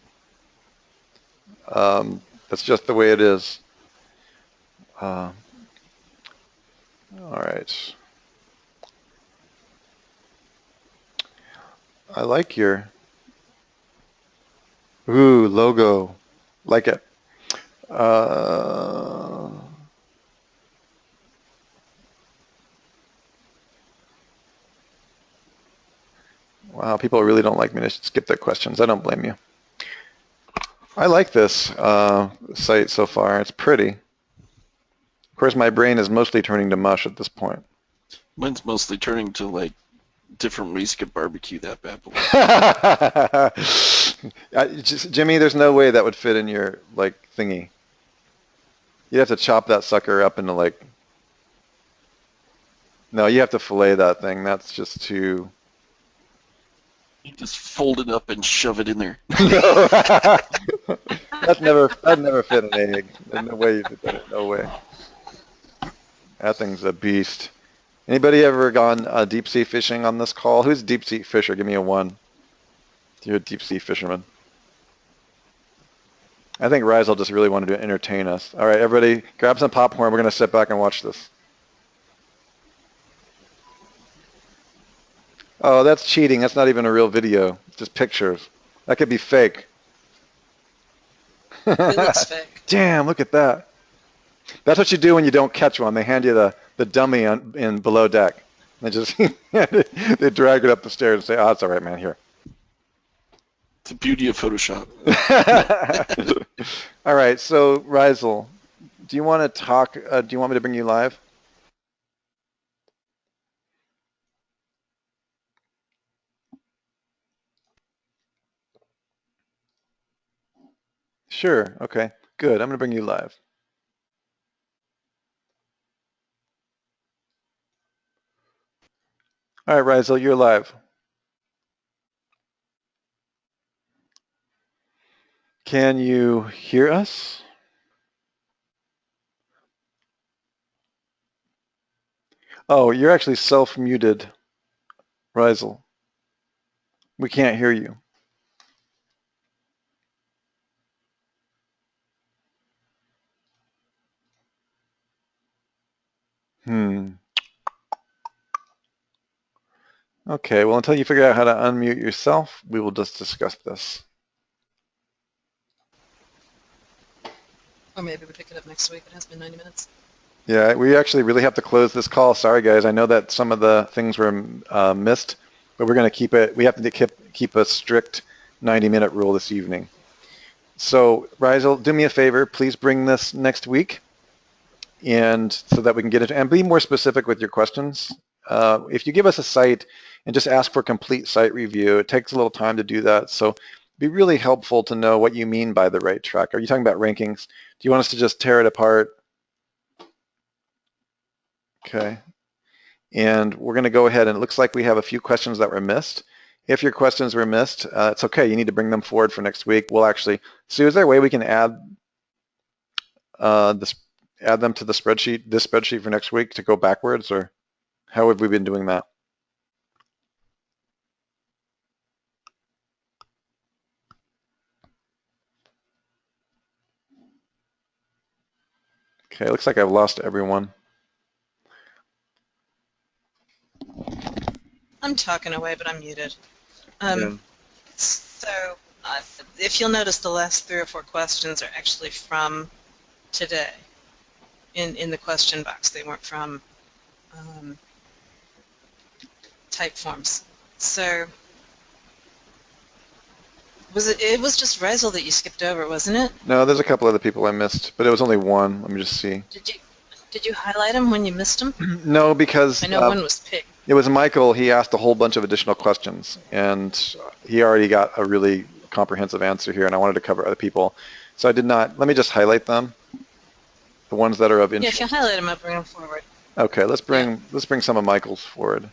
Speaker 2: That's just the way it is. All right. I like your logo. Like it. Wow, people really don't like me to skip their questions. I don't blame you. I like this site so far. It's pretty. Of course, my brain is mostly turning to mush at this point.
Speaker 5: Mine's mostly turning to like different ways you could barbecue that bad boy.
Speaker 2: Jimmy, there's no way that would fit in your like thingy. You have to chop that sucker up into like. No, you have to fillet that thing. That's just too.
Speaker 5: You just fold it up and shove it in there.
Speaker 2: No. That'd never fit an egg. There's no way you did that. No way. That thing's a beast. Anybody ever gone deep sea fishing on this call? Who's a deep sea fisher? Give me a 1. You're a deep sea fisherman. I think Rizal just really wanted to entertain us. All right, everybody, grab some popcorn. We're going to sit back and watch this. Oh, that's cheating. That's not even a real video. It's just pictures. That could be fake.
Speaker 3: It looks fake.
Speaker 2: Damn, look at that. That's what you do when you don't catch one. They hand you the dummy in below deck. They just they drag it up the stairs and say, "Oh, it's all right, man. Here."
Speaker 5: The beauty of Photoshop.
Speaker 2: All right. So, Rizal, do you want to talk? Do you want me to bring you live? Sure. Okay. Good. I'm going to bring you live. All right, Rizal, you're live. Can you hear us? Oh, you're actually self-muted, Rizal. We can't hear you. Okay, well, until you figure out how to unmute yourself, we will just discuss this.
Speaker 3: Or maybe we pick it up next week. It has been 90 minutes.
Speaker 2: Yeah, we actually really have to close this call. Sorry, guys. I know that some of the things were missed, but we're going to keep it. We have to keep a strict 90-minute rule this evening. So, Rizal, do me a favor. Please bring this next week, and so that we can get it. And be more specific with your questions. If you give us a site and just ask for complete site review, it takes a little time to do that. So, it'd be really helpful to know what you mean by the right track. Are you talking about rankings? Do you want us to just tear it apart? Okay. And we're going to go ahead, and it looks like we have a few questions that were missed. If your questions were missed, it's okay. You need to bring them forward for next week. We'll actually, Sue, is there a way we can add them to the spreadsheet, this spreadsheet for next week to go backwards, or how have we been doing that? Okay, it looks like I've lost everyone.
Speaker 3: I'm talking away, but I'm muted.
Speaker 5: Yeah.
Speaker 3: So if you'll notice, the last 3 or 4 questions are actually from today in the question box. They weren't from type forms. So it was just Rizal that you skipped over, wasn't it?
Speaker 2: No, there's a couple other people I missed, but it was only one. Let me just see.
Speaker 3: Did you highlight them when you missed them?
Speaker 2: No, because
Speaker 3: I know one was Pig.
Speaker 2: it was Michael. He asked a whole bunch of additional questions, and he already got a really comprehensive answer here, and I wanted to cover other people. So I did not. Let me just highlight them, the ones that are of interest.
Speaker 3: Yeah, if you highlight them, I'll bring them forward.
Speaker 2: Okay, let's bring some of Michael's forward.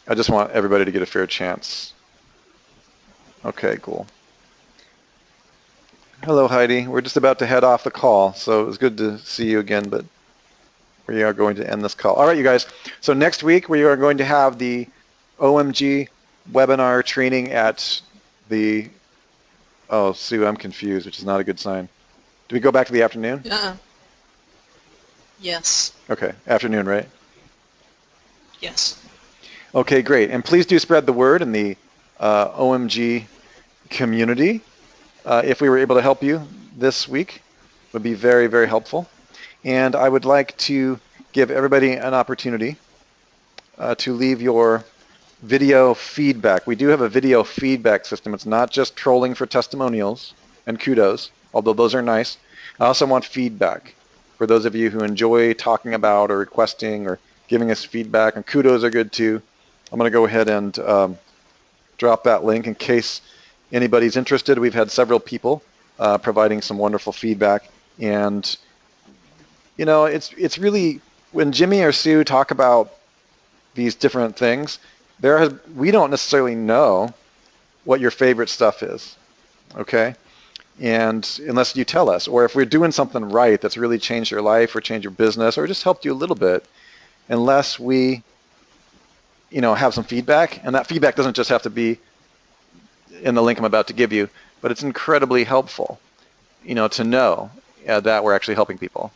Speaker 2: I just want everybody to get a fair chance. Okay, cool. Hello, Heidi. We're just about to head off the call, so it was good to see you again, but we are going to end this call. All right, you guys. So next week, we are going to have the OMG webinar training at the, oh, Sue, I'm confused, which is not a good sign. Do we go back to the afternoon?
Speaker 3: Yes.
Speaker 2: Okay, afternoon, right?
Speaker 3: Yes.
Speaker 2: Okay, great. And please do spread the word in the OMG community. If we were able to help you this week, it would be very, very helpful. And I would like to give everybody an opportunity to leave your video feedback. We do have a video feedback system. It's not just trolling for testimonials and kudos, although those are nice. I also want feedback for those of you who enjoy talking about or requesting or giving us feedback, and kudos are good too. I'm going to go ahead and drop that link in case anybody's interested. We've had several people providing some wonderful feedback, and you know, it's really, when Jimmy or Sue talk about these different things, we don't necessarily know what your favorite stuff is, okay? And unless you tell us, or if we're doing something right that's really changed your life or changed your business or just helped you a little bit, unless we, you know, have some feedback, and that feedback doesn't just have to be in the link I'm about to give you, but it's incredibly helpful, you know, to know that we're actually helping people.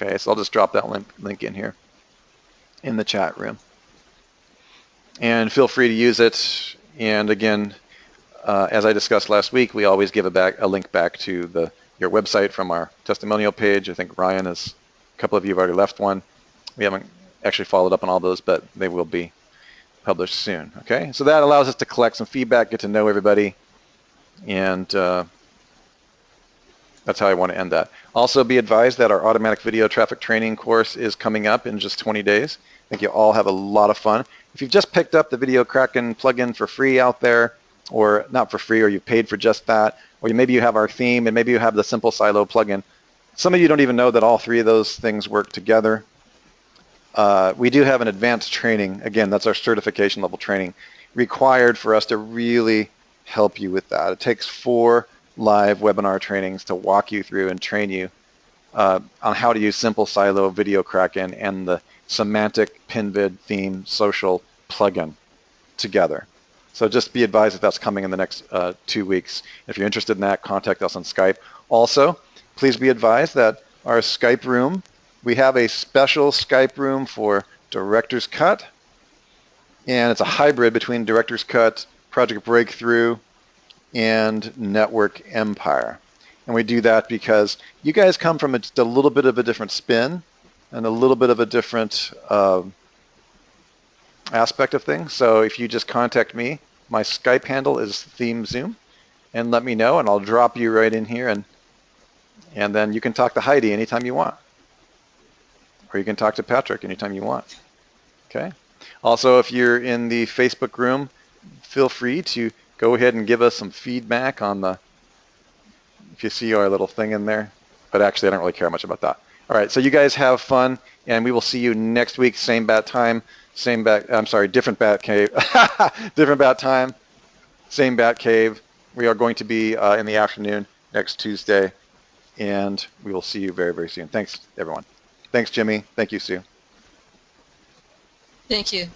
Speaker 2: Okay, so I'll just drop that link in here in the chat room. And feel free to use it. And again, as I discussed last week, we always give a link back to your website from our testimonial page. I think Ryan a couple of you have already left one. We haven't actually followed up on all those, but they will be published soon. Okay, so that allows us to collect some feedback, get to know everybody, and that's how I want to end that. Also, be advised that our automatic video traffic training course is coming up in just 20 days. I think you'll all have a lot of fun. If you've just picked up the Video Kraken plugin for free out there, or not for free, or you paid for just that, or maybe you have our theme, and maybe you have the Simple Silo plugin. Some of you don't even know that all three of those things work together. We do have an advanced training. Again, that's our certification level training required for us to really help you with that. It takes 4 live webinar trainings to walk you through and train you on how to use Simple Silo, Video Kraken, and the Semantic Pinvid Theme Social plugin together. So just be advised that that's coming in the next 2 weeks. If you're interested in that, contact us on Skype. Also, please be advised that our Skype room, we have a special Skype room for Director's Cut, and it's a hybrid between Director's Cut, Project Breakthrough, and Network Empire. And we do that because you guys come from just a little bit of a different spin and a little bit of a different aspect of things. So if you just contact me, my Skype handle is ThemeZoom, and let me know, and I'll drop you right in here, and then you can talk to Heidi anytime you want, or you can talk to Patrick anytime you want. Okay. Also, if you're in the Facebook room, feel free to go ahead and give us some feedback on if you see our little thing in there. But actually, I don't really care much about that. All right, so you guys have fun, and we will see you next week, same bat time, different bat cave, different bat time, same bat cave. We are going to be in the afternoon next Tuesday, and we will see you very, very soon. Thanks, everyone. Thanks, Jimmy. Thank you, Sue.
Speaker 3: Thank you.